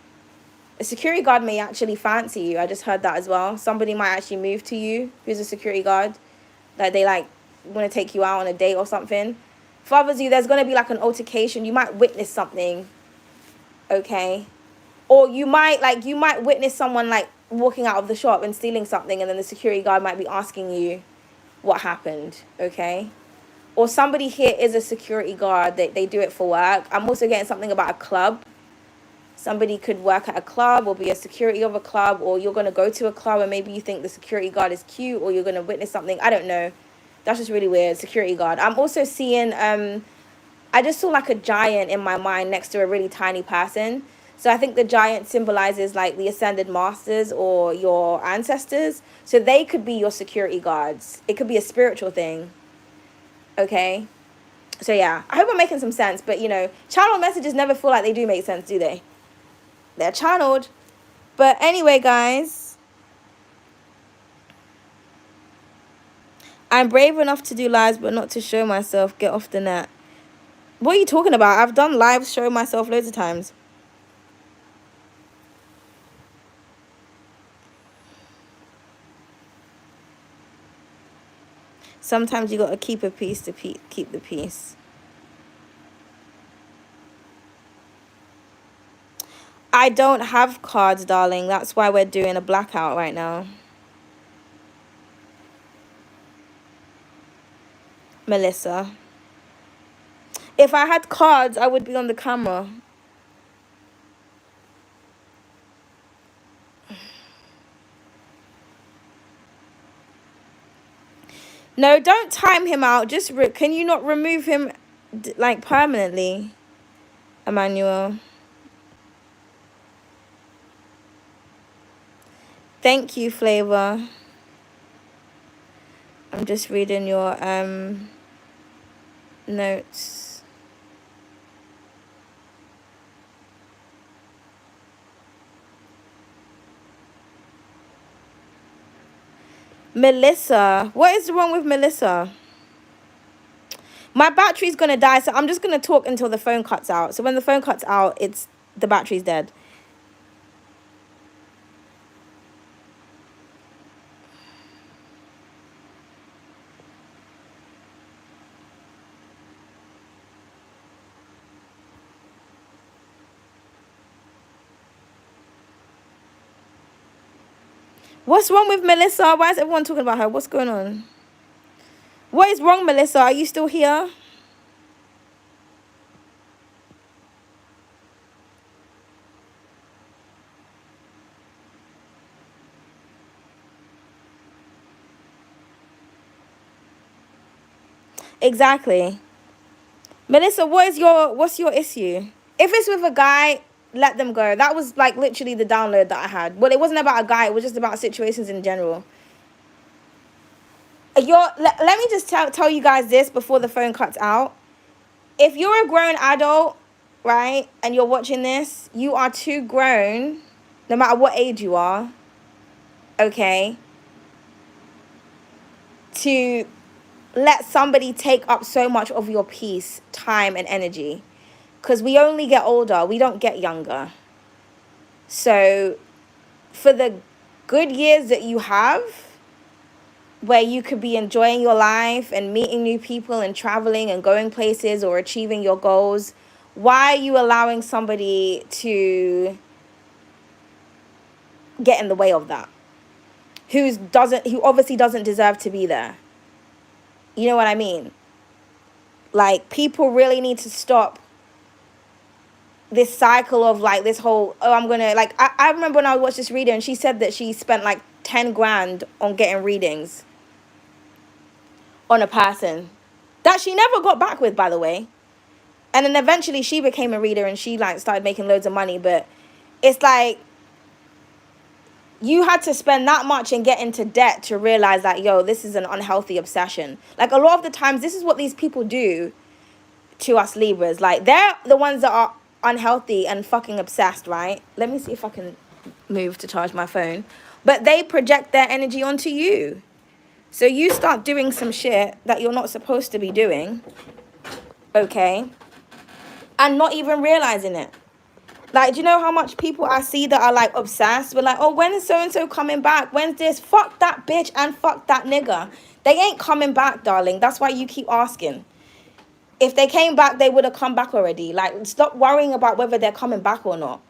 A security guard may actually fancy you. I just heard that as well. Somebody might actually move to you who's a security guard. That they like want to take you out on a date or something. For others of you, there's going to be like an altercation. You might witness something. Okay. Or you might witness someone like walking out of the shop and stealing something, and then the security guard might be asking you what happened, okay? Or somebody here is a security guard. They do it for work. I'm also getting something about a club. Somebody could work at a club or be a security of a club, or you're going to go to a club and maybe you think the security guard is cute, or you're going to witness something. I don't know. That's just really weird. Security guard. I'm also seeing, I just saw like a giant in my mind next to a really tiny person. So I think the giant symbolizes like the ascended masters or your ancestors. So they could be your security guards. It could be a spiritual thing. Okay. So yeah, I hope I'm making some sense. But you know, channel messages never feel like they do make sense, do they? They're channeled. But anyway, guys, I'm brave enough to do lives, but not to show myself. Get off the net. What are you talking about? I've done lives showing myself loads of times. Sometimes you got to keep a peace to keep the peace. I don't have cards, darling. That's why we're doing a blackout right now. Melissa. If I had cards, I would be on the camera. No, don't time him out. Just can you not remove him like permanently, Emmanuel? Thank you, Flavor. I'm just reading your notes. Melissa, what is wrong with Melissa? My battery's gonna die, so I'm just gonna talk until the phone cuts out. So when the phone cuts out, it's The battery's dead. What's wrong with Melissa? Why is everyone talking about her? What's going on? What is wrong, Melissa? Are you still here? Exactly. Melissa, what's your issue? If it's with a guy, let them go. That was like literally the download that I had. Well, it wasn't about a guy, it was just about situations in general. Let me just tell you guys this before the phone cuts out. If you're a grown adult, right, and you're watching this, you are too grown, no matter what age you are, okay, to let somebody take up so much of your peace, time, and energy. Because we only get older, we don't get younger. So for the good years that you have, where you could be enjoying your life and meeting new people and traveling and going places or achieving your goals, why are you allowing somebody to get in the way of that? Who obviously doesn't deserve to be there. You know what I mean? Like, people really need to stop this cycle of like this whole, oh, I'm gonna, like, I remember when I watched this reader and she said that she spent like 10 grand on getting readings on a person that she never got back with, by the way. And then eventually she became a reader and she like started making loads of money. But it's like, you had to spend that much and get into debt to realize that, yo, this is an unhealthy obsession. Like, a lot of the times, this is what these people do to us Libras. Like, they're the ones that are unhealthy and fucking obsessed, right? Let me see if I can move to charge my phone. But they project their energy onto you. So you start doing some shit that you're not supposed to be doing, okay? And not even realizing it. Like, do you know how much people I see that are like obsessed with like, oh, when is so-and-so coming back? When's this? Fuck that bitch and fuck that nigga. They ain't coming back, darling. That's why you keep asking. If they came back, they would have come back already. Like, stop worrying about whether they're coming back or not.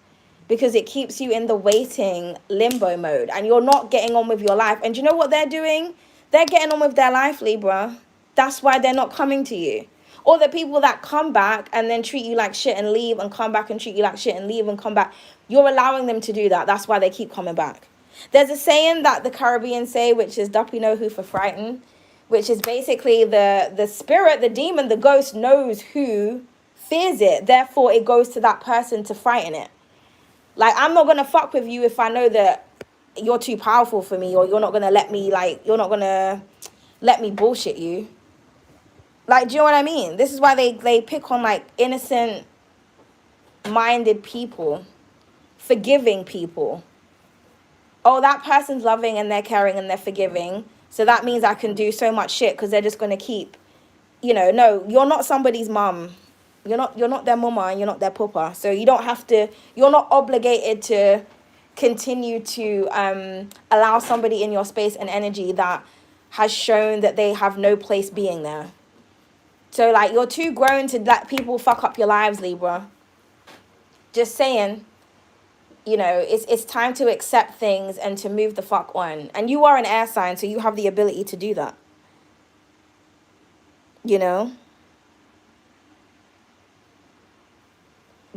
Because it keeps you in the waiting limbo mode. And you're not getting on with your life. And do you know what they're doing? They're getting on with their life, Libra. That's why they're not coming to you. Or the people that come back and then treat you like shit and leave and come back and treat you like shit and leave and come back. You're allowing them to do that. That's why they keep coming back. There's a saying that the Caribbean say, which is "Duppy know who for frighten," which is basically the spirit, the demon, the ghost knows who fears it. Therefore, it goes to that person to frighten it. Like, I'm not going to fuck with you if I know that you're too powerful for me, or you're not going to let me, like, you're not going to let me bullshit you. Like, do you know what I mean? This is why they pick on, like, innocent-minded people, forgiving people. Oh, that person's loving and they're caring and they're forgiving, so that means I can do so much shit because they're just going to keep, you know, no, you're not somebody's mum. You're not their mama and you're not their papa. So you don't have to, you're not obligated to continue to allow somebody in your space and energy that has shown that they have no place being there. So, like, you're too grown to let people fuck up your lives, Libra. Just saying, you know, it's time to accept things and to move the fuck on. And you are an air sign, so you have the ability to do that. You know?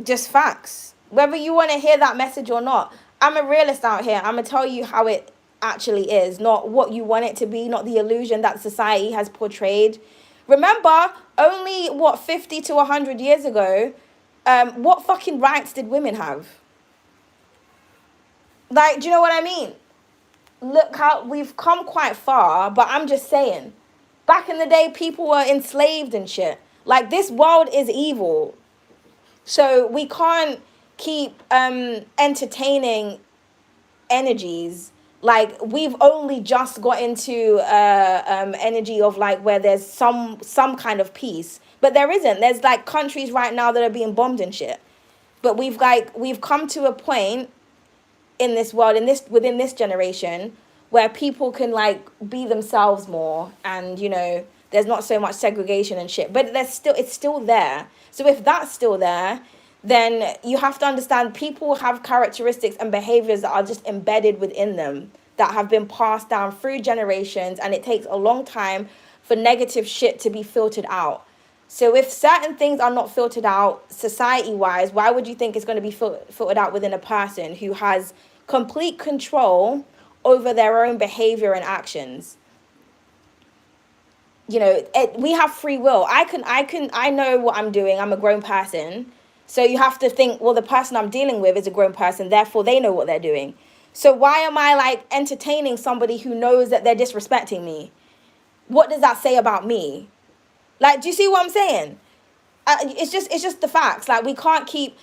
Just facts. Whether you want to hear that message or not. I'm a realist out here. I'm going to tell you how it actually is. Not what you want it to be. Not the illusion that society has portrayed. Remember, only, 50 to 100 years ago, what fucking rights did women have? Like, do you know what I mean? Look how we've come quite far, but I'm just saying. Back in the day, people were enslaved and shit. Like, this world is evil. So we can't keep entertaining energies. Like, we've only just got into energy of like where there's some kind of peace, but there isn't. There's like countries right now that are being bombed and shit. but we've come to a point in this world, within this generation, where people can like be themselves more, and there's not so much segregation and shit, but it's still there. So if that's still there, then you have to understand people have characteristics and behaviors that are just embedded within them, that have been passed down through generations, and it takes a long time for negative shit to be filtered out. So if certain things are not filtered out society-wise, why would you think it's going to be filtered out within a person who has complete control over their own behavior and actions? We have free will. I know what I'm doing. I'm a grown person. So you have to think, well, the person I'm dealing with is a grown person, therefore they know what they're doing. So why am I like entertaining somebody who knows that they're disrespecting me? What does that say about me? Like, do you see what I'm saying? It's just the facts. Like, we can't keep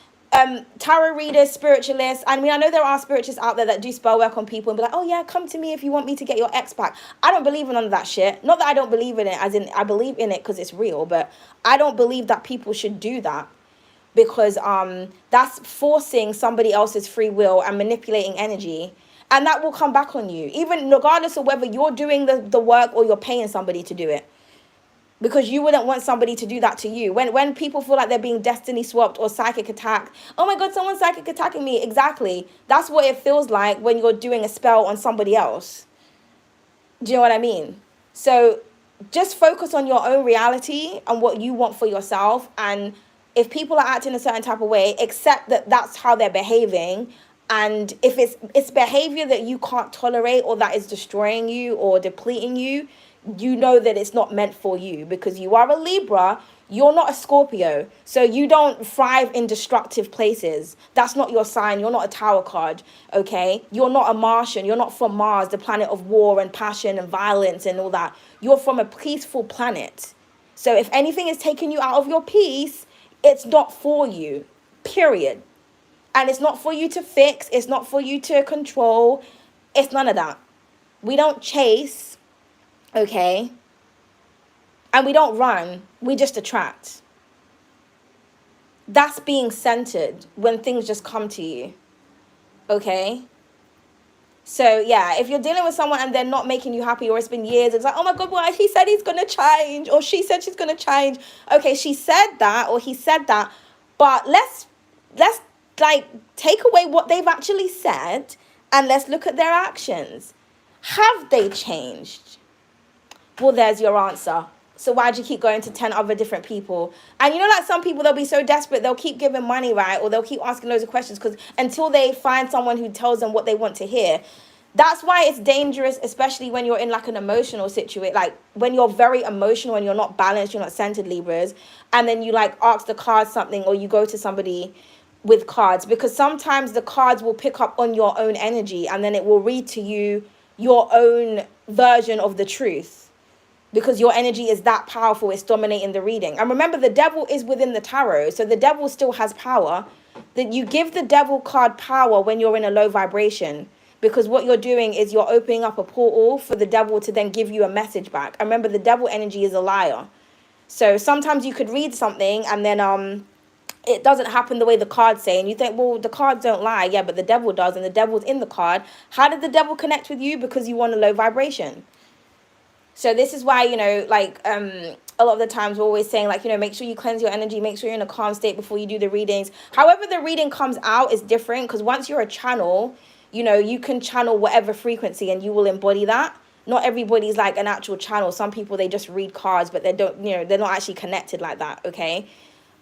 tarot readers, spiritualists. I mean, I know there are spiritualists out there that do spell work on people and be like, oh yeah, come to me if you want me to get your ex back. I don't believe in none of that shit. Not that I don't believe in it, as in I believe in it because it's real, but I don't believe that people should do that, because that's forcing somebody else's free will and manipulating energy, and that will come back on you, even regardless of whether you're doing the work or you're paying somebody to do it. Because you wouldn't want somebody to do that to you. When people feel like they're being destiny swapped or psychic attacked, oh my God, someone's psychic attacking me. Exactly. That's what it feels like when you're doing a spell on somebody else. Do you know what I mean? So just focus on your own reality and what you want for yourself. And if people are acting a certain type of way, accept that that's how they're behaving. And if it's behavior that you can't tolerate, or that is destroying you or depleting you, you know that it's not meant for you, because you are a Libra, you're not a Scorpio, so you don't thrive in destructive places. That's not your sign. You're not a tower card, okay? You're not a Martian. You're not from Mars, the planet of war and passion and violence and all that. You're from a peaceful planet. So if anything is taking you out of your peace, it's not for you, period. And it's not for you to fix. It's not for you to control. It's none of that. We don't chase. Okay, and we don't run, we just attract. That's being centered when things just come to you. Okay, so yeah, if you're dealing with someone and they're not making you happy, or it's been years, it's like, oh my God, well, he said he's gonna change, or she said she's gonna change. Okay, she said that, or he said that, but let's like take away what they've actually said, and let's look at their actions. Have they changed? Well, there's your answer. So why'd you keep going to 10 other different people? And like some people, they'll be so desperate, they'll keep giving money, right? Or they'll keep asking loads of questions, because until they find someone who tells them what they want to hear. That's why it's dangerous, especially when you're in like an emotional situation, like when you're very emotional and you're not balanced, you're not centered, Libras, and then you like ask the cards something, or you go to somebody with cards, because sometimes the cards will pick up on your own energy, and then it will read to you your own version of the truth. Because your energy is that powerful, it's dominating the reading. And remember, the devil is within the tarot, so the devil still has power. That you give the devil card power when you're in a low vibration, because what you're doing is you're opening up a portal for the devil to then give you a message back. And remember, the devil energy is a liar. So sometimes you could read something and then it doesn't happen the way the cards say, and you think, well, the cards don't lie. Yeah, but the devil does, and the devil's in the card. How did the devil connect with you? Because you want a low vibration. So this is why, a lot of the times we're always saying, like, make sure you cleanse your energy, make sure you're in a calm state before you do the readings. However the reading comes out is different, because once you're a channel, you can channel whatever frequency and you will embody that. Not everybody's like an actual channel. Some people, they just read cards, but they don't, they're not actually connected like that, okay?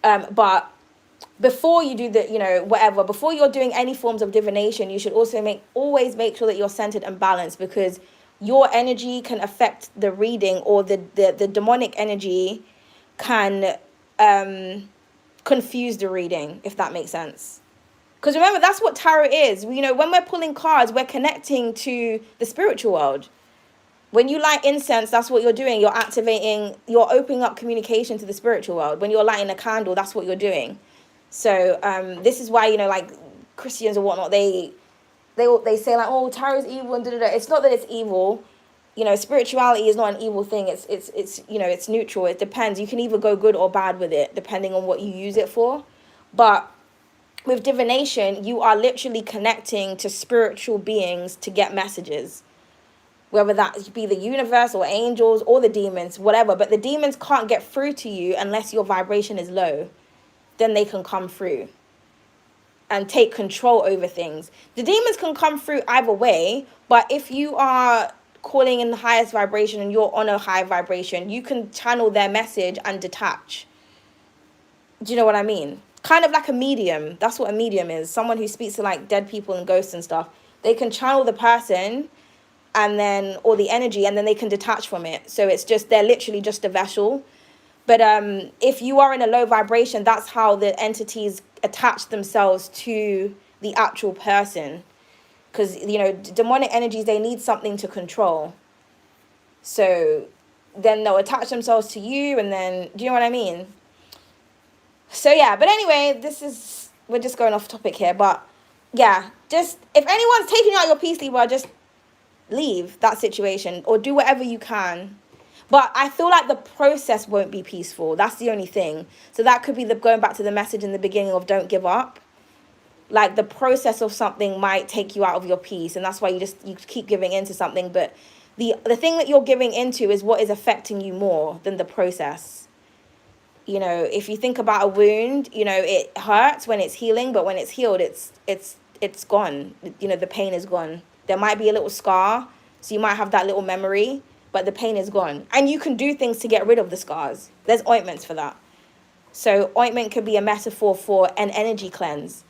But before you do the, before you're doing any forms of divination, you should also always make sure that you're centered and balanced, because your energy can affect the reading, or the demonic energy can confuse the reading, if that makes sense. Because remember, that's what tarot is. When we're pulling cards, we're connecting to the spiritual world. When you light incense, that's what you're doing. You're opening up communication to the spiritual world. When you're lighting a candle, that's what you're doing. So this is why, like Christians or whatnot, they say like, oh, tarot's evil and da-da-da. It's not that it's evil. Spirituality is not an evil thing. It's it's neutral. It depends. You can either go good or bad with it, depending on what you use it for. But with divination, you are literally connecting to spiritual beings to get messages, whether that be the universe or angels or the demons, whatever. But the demons can't get through to you unless your vibration is low. Then they can come through and take control over things. The demons can come through either way, but if you are calling in the highest vibration and you're on a high vibration, you can channel their message and detach. Do you know what I mean? Kind of like a medium. That's what a medium is. Someone who speaks to like dead people and ghosts and stuff. They can channel the person and then, or the energy, and then they can detach from it. So it's just, they're literally just a vessel. But if you are in a low vibration, that's how the entities attach themselves to the actual person. Because, you know, demonic energies, they need something to control. So then they'll attach themselves to you, and then, do you know what I mean? So yeah, but anyway, we're just going off topic here. But yeah, just, if anyone's taking out your peace, Libra, just leave that situation or do whatever you can. But I feel like the process won't be peaceful. That's the only thing. So that could be going back to the message in the beginning of don't give up. Like the process of something might take you out of your peace, and that's why you keep giving into something. But the thing that you're giving into is what is affecting you more than the process. You know, if you think about a wound, you know, it hurts when it's healing, but when it's healed, it's gone. You know, the pain is gone. There might be a little scar, so you might have that little memory, but the pain is gone. And you can do things to get rid of the scars. There's ointments for that. So ointment could be a metaphor for an energy cleanse.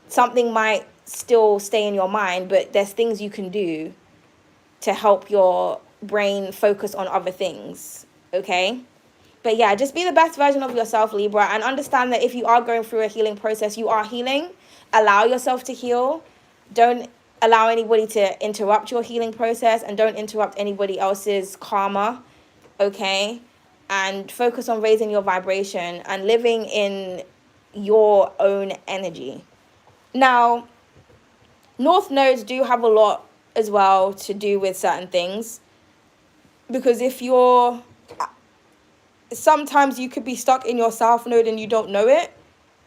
Something might still stay in your mind, but there's things you can do to help your brain focus on other things, okay? But yeah, just be the best version of yourself, Libra, and understand that if you are going through a healing process, you are healing. Allow yourself to heal. Don't allow anybody to interrupt your healing process, and don't interrupt anybody else's karma, okay? And focus on raising your vibration and living in your own energy. Now, North nodes do have a lot as well to do with certain things, because if you're, sometimes you could be stuck in your South node and you don't know it.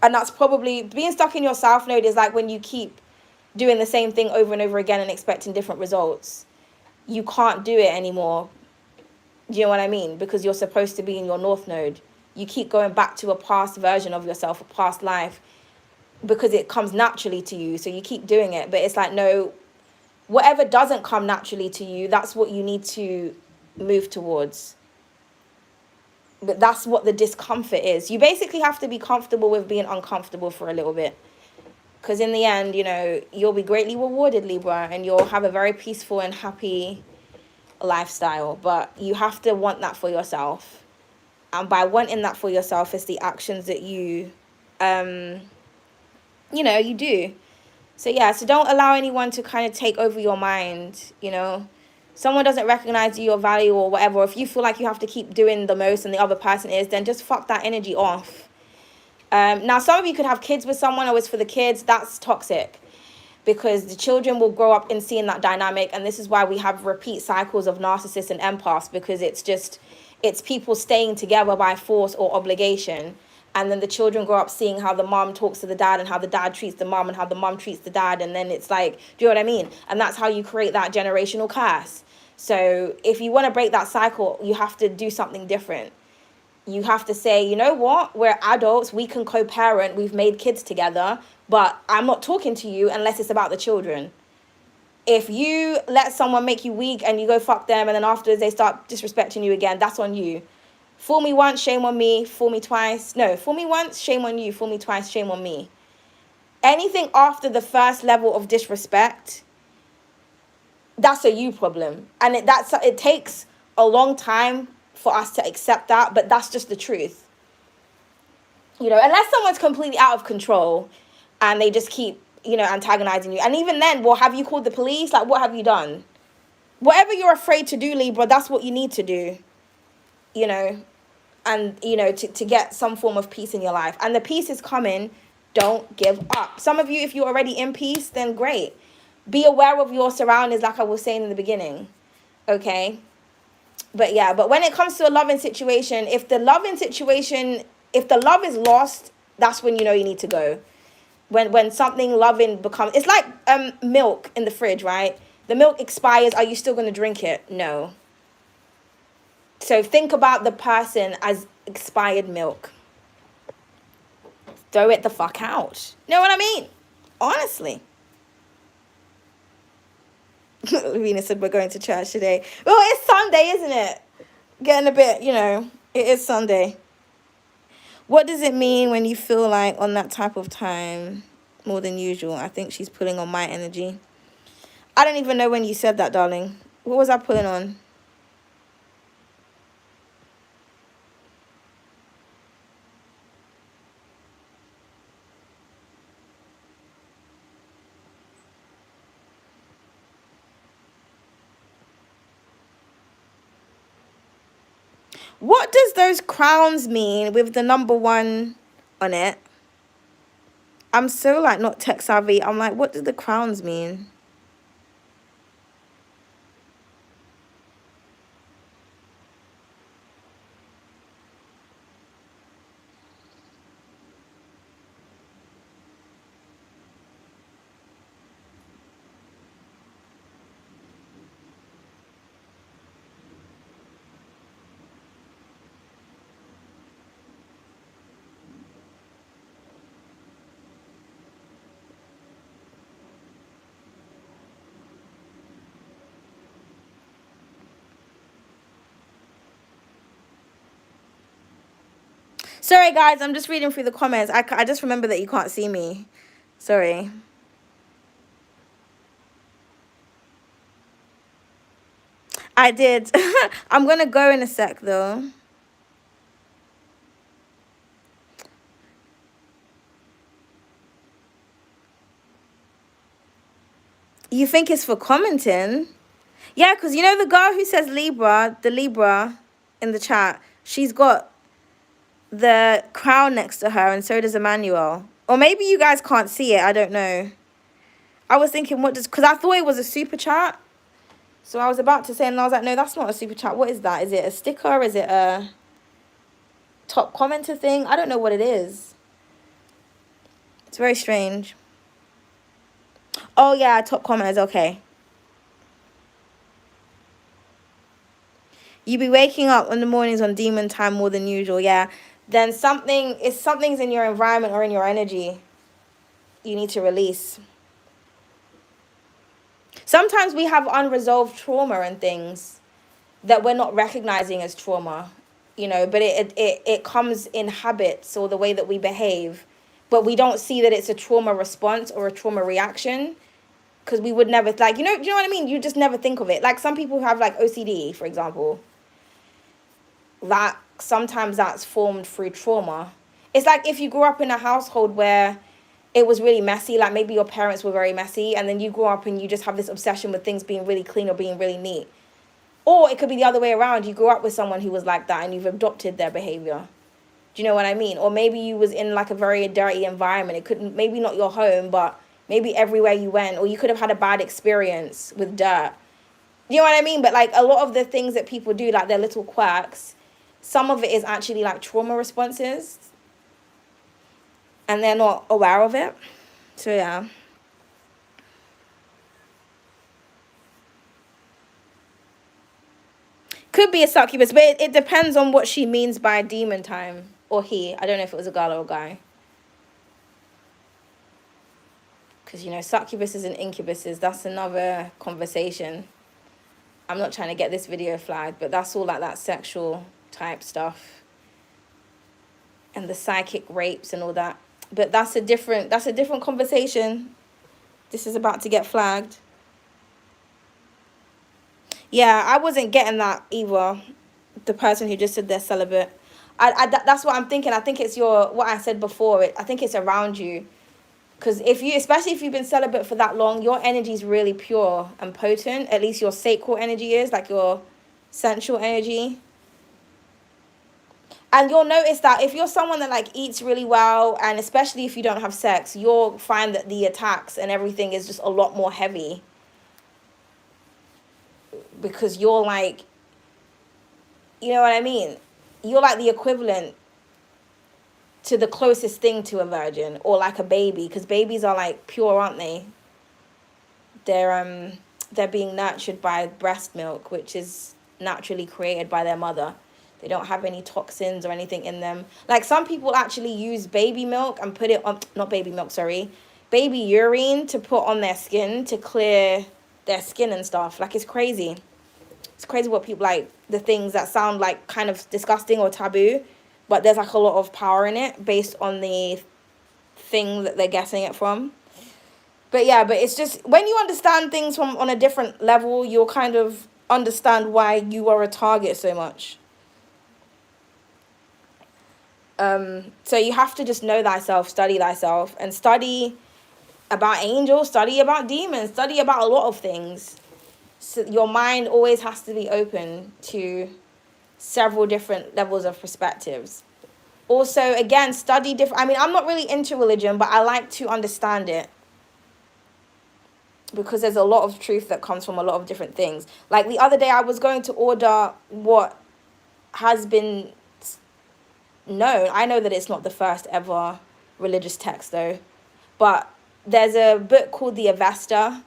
And that's probably, being stuck in your South node is like when you keep doing the same thing over and over again and expecting different results. You can't do it anymore. Do you know what I mean? Because you're supposed to be in your North node. You keep going back to a past version of yourself, a past life, because it comes naturally to you. So you keep doing it. But it's like, no, whatever doesn't come naturally to you, that's what you need to move towards. But that's what the discomfort is. You basically have to be comfortable with being uncomfortable for a little bit. Because in the end, you know, you'll be greatly rewarded, Libra, and you'll have a very peaceful and happy lifestyle. But you have to want that for yourself. And by wanting that for yourself, it's the actions that you know, you do. So yeah, so don't allow anyone to kind of take over your mind, you know. Someone doesn't recognize your value or whatever. If you feel like you have to keep doing the most and the other person is, then just fuck that energy off. Now, some of you could have kids with someone, or it's for the kids. That's toxic, because the children will grow up in seeing that dynamic. And this is why we have repeat cycles of narcissists and empaths, because it's people staying together by force or obligation. And then the children grow up seeing how the mom talks to the dad and how the dad treats the mom and how the mom treats the dad. And then it's like, do you know what I mean? And that's how you create that generational curse. So if you want to break that cycle, you have to do something different. You have to say, you know what? We're adults. We can co-parent. We've made kids together. But I'm not talking to you unless it's about the children. If you let someone make you weak and you go fuck them, and then afterwards they start disrespecting you again, that's on you. Fool me once, shame on me. Fool me twice. No, fool me once, shame on you. Fool me twice, shame on me. Anything after the first level of disrespect, that's a you problem. And it takes a long time for us to accept that, but that's just the truth. You know, unless someone's completely out of control and they just keep, you know, antagonizing you. And even then, well, have you called the police? Like, what have you done? Whatever you're afraid to do, Libra, that's what you need to do. You know, and, you know, to get some form of peace in your life. And the peace is coming. Don't give up. Some of you, if you're already in peace, then great. Be aware of your surroundings, like I was saying in the beginning. Okay? But yeah, but when it comes to a loving situation, if the love is lost, that's when you know you need to go. When something loving becomes, it's like milk in the fridge, right? The milk expires. Are you still going to drink it? No. So think about the person as expired milk. Throw it the fuck out. You know what I mean? Honestly. Lavina said we're going to church today. Well, it's Sunday, isn't it? Getting a bit, it is Sunday. What does it mean when you feel like on that type of time more than usual? I think she's pulling on my energy. I don't even know when you said that, darling. What was I pulling on? What does those crowns mean with the number 1 on it? I'm so like not tech savvy. I'm like, what do the crowns mean? Sorry, guys. I'm just reading through the comments. I just remember that you can't see me. Sorry. I did. I'm going to go in a sec, though. You think it's for commenting? Yeah, because you know the girl who says Libra, the Libra in the chat, she's got the crown next to her, and so does Emmanuel. Or maybe you guys can't see it. I don't know. I was thinking, because I thought it was a super chat. So I was about to say, and I was like, no, that's not a super chat. What is that? Is it a sticker? Is it a top commenter thing? I don't know what it is. It's very strange. Oh, yeah, top commenters. Okay. You be waking up in the mornings on demon time more than usual. Yeah. Then something's in your environment or in your energy you need to release. Sometimes we have unresolved trauma and things that we're not recognizing as trauma, but it comes in habits or the way that we behave, but we don't see that it's a trauma response or a trauma reaction, because we would never, like, do you know what I mean? You just never think of it. Like some people who have like OCD, for example, that sometimes that's formed through trauma. It's like if you grew up in a household where it was really messy, like maybe your parents were very messy, and then you grew up and you just have this obsession with things being really clean or being really neat. Or it could be the other way around. You grew up with someone who was like that and you've adopted their behavior. Do you know what I mean? Or maybe you was in like a very dirty environment. It couldn't, maybe not your home, but maybe everywhere you went, or you could have had a bad experience with dirt. You know what I mean? But like a lot of the things that people do, like their little quirks, some of it is actually like trauma responses, and they're not aware of it. So yeah. Could be a succubus, but it depends on what she means by demon time, or he. I don't know if it was a girl or a guy. Because, succubuses and incubuses, that's another conversation. I'm not trying to get this video flagged, but that's all like that sexual type stuff. And the psychic rapes and all that. But that's a different conversation. This is about to get flagged. Yeah, I wasn't getting that either. The person who just said they're celibate. That's what I'm thinking. I think it's what I said before. I think it's around you. Because especially if you've been celibate for that long, your energy is really pure and potent. At least your sacral energy is, like your sensual energy. And you'll notice that if you're someone that like eats really well, and especially if you don't have sex, you'll find that the attacks and everything is just a lot more heavy. Because you're like, you know what I mean? You're like the equivalent to the closest thing to a virgin, or like a baby, because babies are like pure, aren't they? They're being nurtured by breast milk, which is naturally created by their mother. They don't have any toxins or anything in them. Like, some people actually use baby milk and put it on, not baby milk, sorry, baby urine to put on their skin to clear their skin and stuff. Like, it's crazy. It's crazy what people, like, the things that sound like kind of disgusting or taboo, but there's like a lot of power in it based on the thing that they're getting it from. But yeah, but it's just, when you understand things from on a different level, you'll kind of understand why you are a target so much. So you have to just know thyself, and study about angels, study about demons, study about a lot of things. So your mind always has to be open to several different levels of perspectives. Also, again, study different. I mean, I'm not really into religion, but I like to understand it, because there's a lot of truth that comes from a lot of different things. Like, the other day, I was going to order what has been known. I know that it's not the first ever religious text, though. But there's a book called the Avesta,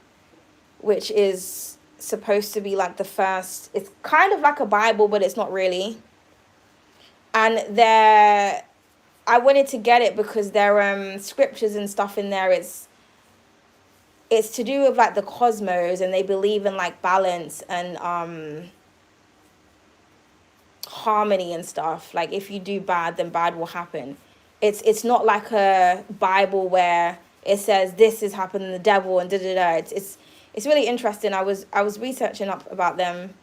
which is supposed to be like the first. It's kind of like a Bible, but it's not really. And I wanted to get it because there are scriptures and stuff in there. It's to do with like the cosmos, and they believe in like balance and harmony and stuff. Like, if you do bad, then bad will happen. It's not like a Bible where it says this is happening, the devil and da da da. It's really interesting. I was researching up about them.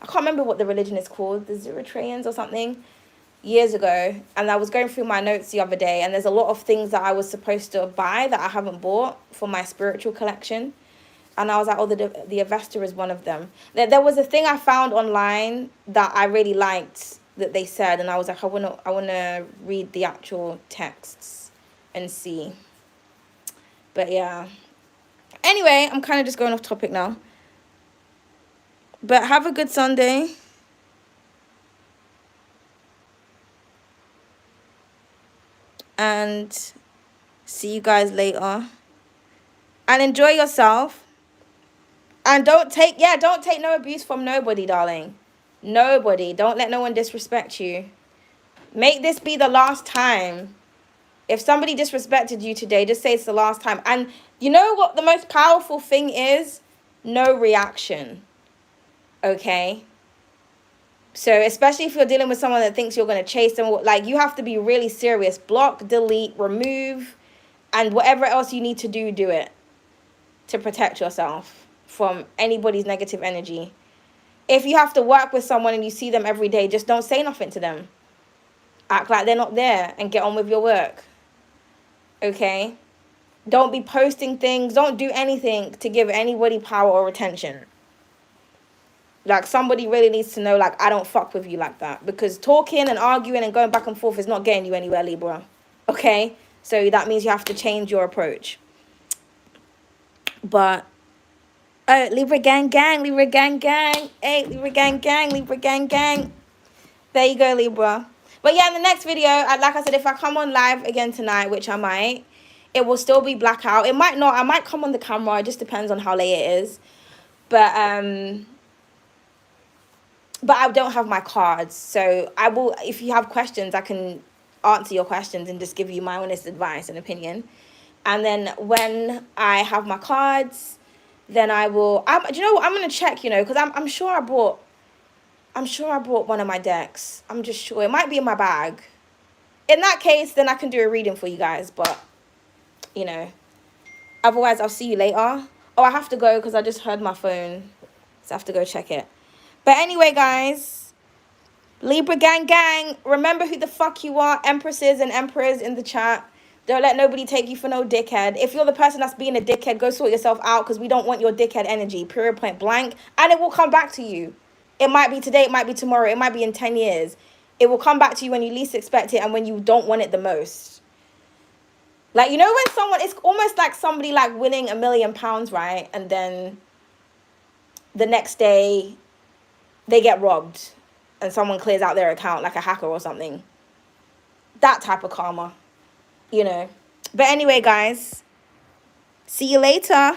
I can't remember what the religion is called, the Zoroastrians or something, years ago. And I was going through my notes the other day, and there's a lot of things that I was supposed to buy that I haven't bought for my spiritual collection. And I was like, oh, the Avesta is one of them. There was a thing I found online that I really liked that they said, and I was like, I wanna read the actual texts and see. But yeah. Anyway, I'm kind of just going off topic now. But have a good Sunday. And see you guys later. And enjoy yourself. And don't take no abuse from nobody, darling. Nobody. Don't let no one disrespect you. Make this be the last time. If somebody disrespected you today, just say it's the last time. And you know what the most powerful thing is? No reaction. Okay? So especially if you're dealing with someone that thinks you're going to chase them, like, you have to be really serious. Block, delete, remove, and whatever else you need to do, do it to protect yourself from anybody's negative energy. If you have to work with someone and you see them every day, just don't say nothing to them. Act like they're not there and get on with your work. Okay? Don't be posting things. Don't do anything to give anybody power or attention. Like, somebody really needs to know, like, I don't fuck with you like that. Because talking and arguing and going back and forth is not getting you anywhere, Libra. Okay? So that means you have to change your approach. But, Libra gang gang, Libra gang gang. Hey, Libra gang gang, Libra gang gang. There you go, Libra. But yeah, in the next video, like I said, if I come on live again tonight, which I might, it will still be blackout. It might not. I might come on the camera. It just depends on how late it is. But I don't have my cards. So I will, if you have questions, I can answer your questions and just give you my honest advice and opinion. And then when I have my cards, then I will, do you know what? I'm going to check, because I'm sure I brought one of my decks. I'm just sure. It might be in my bag. In that case, then I can do a reading for you guys. But, otherwise I'll see you later. Oh, I have to go because I just heard my phone. So I have to go check it. But anyway, guys, Libra gang gang, remember who the fuck you are. Empresses and emperors in the chat. Don't let nobody take you for no dickhead. If you're the person that's being a dickhead, go sort yourself out, because we don't want your dickhead energy. Period, point blank. And it will come back to you. It might be today, it might be tomorrow, it might be in 10 years. It will come back to you when you least expect it and when you don't want it the most. Like, when someone, it's almost like somebody like winning £1 million, right? And then the next day they get robbed and someone clears out their account, like a hacker or something. that type of karma, you know. But anyway, guys, see you later.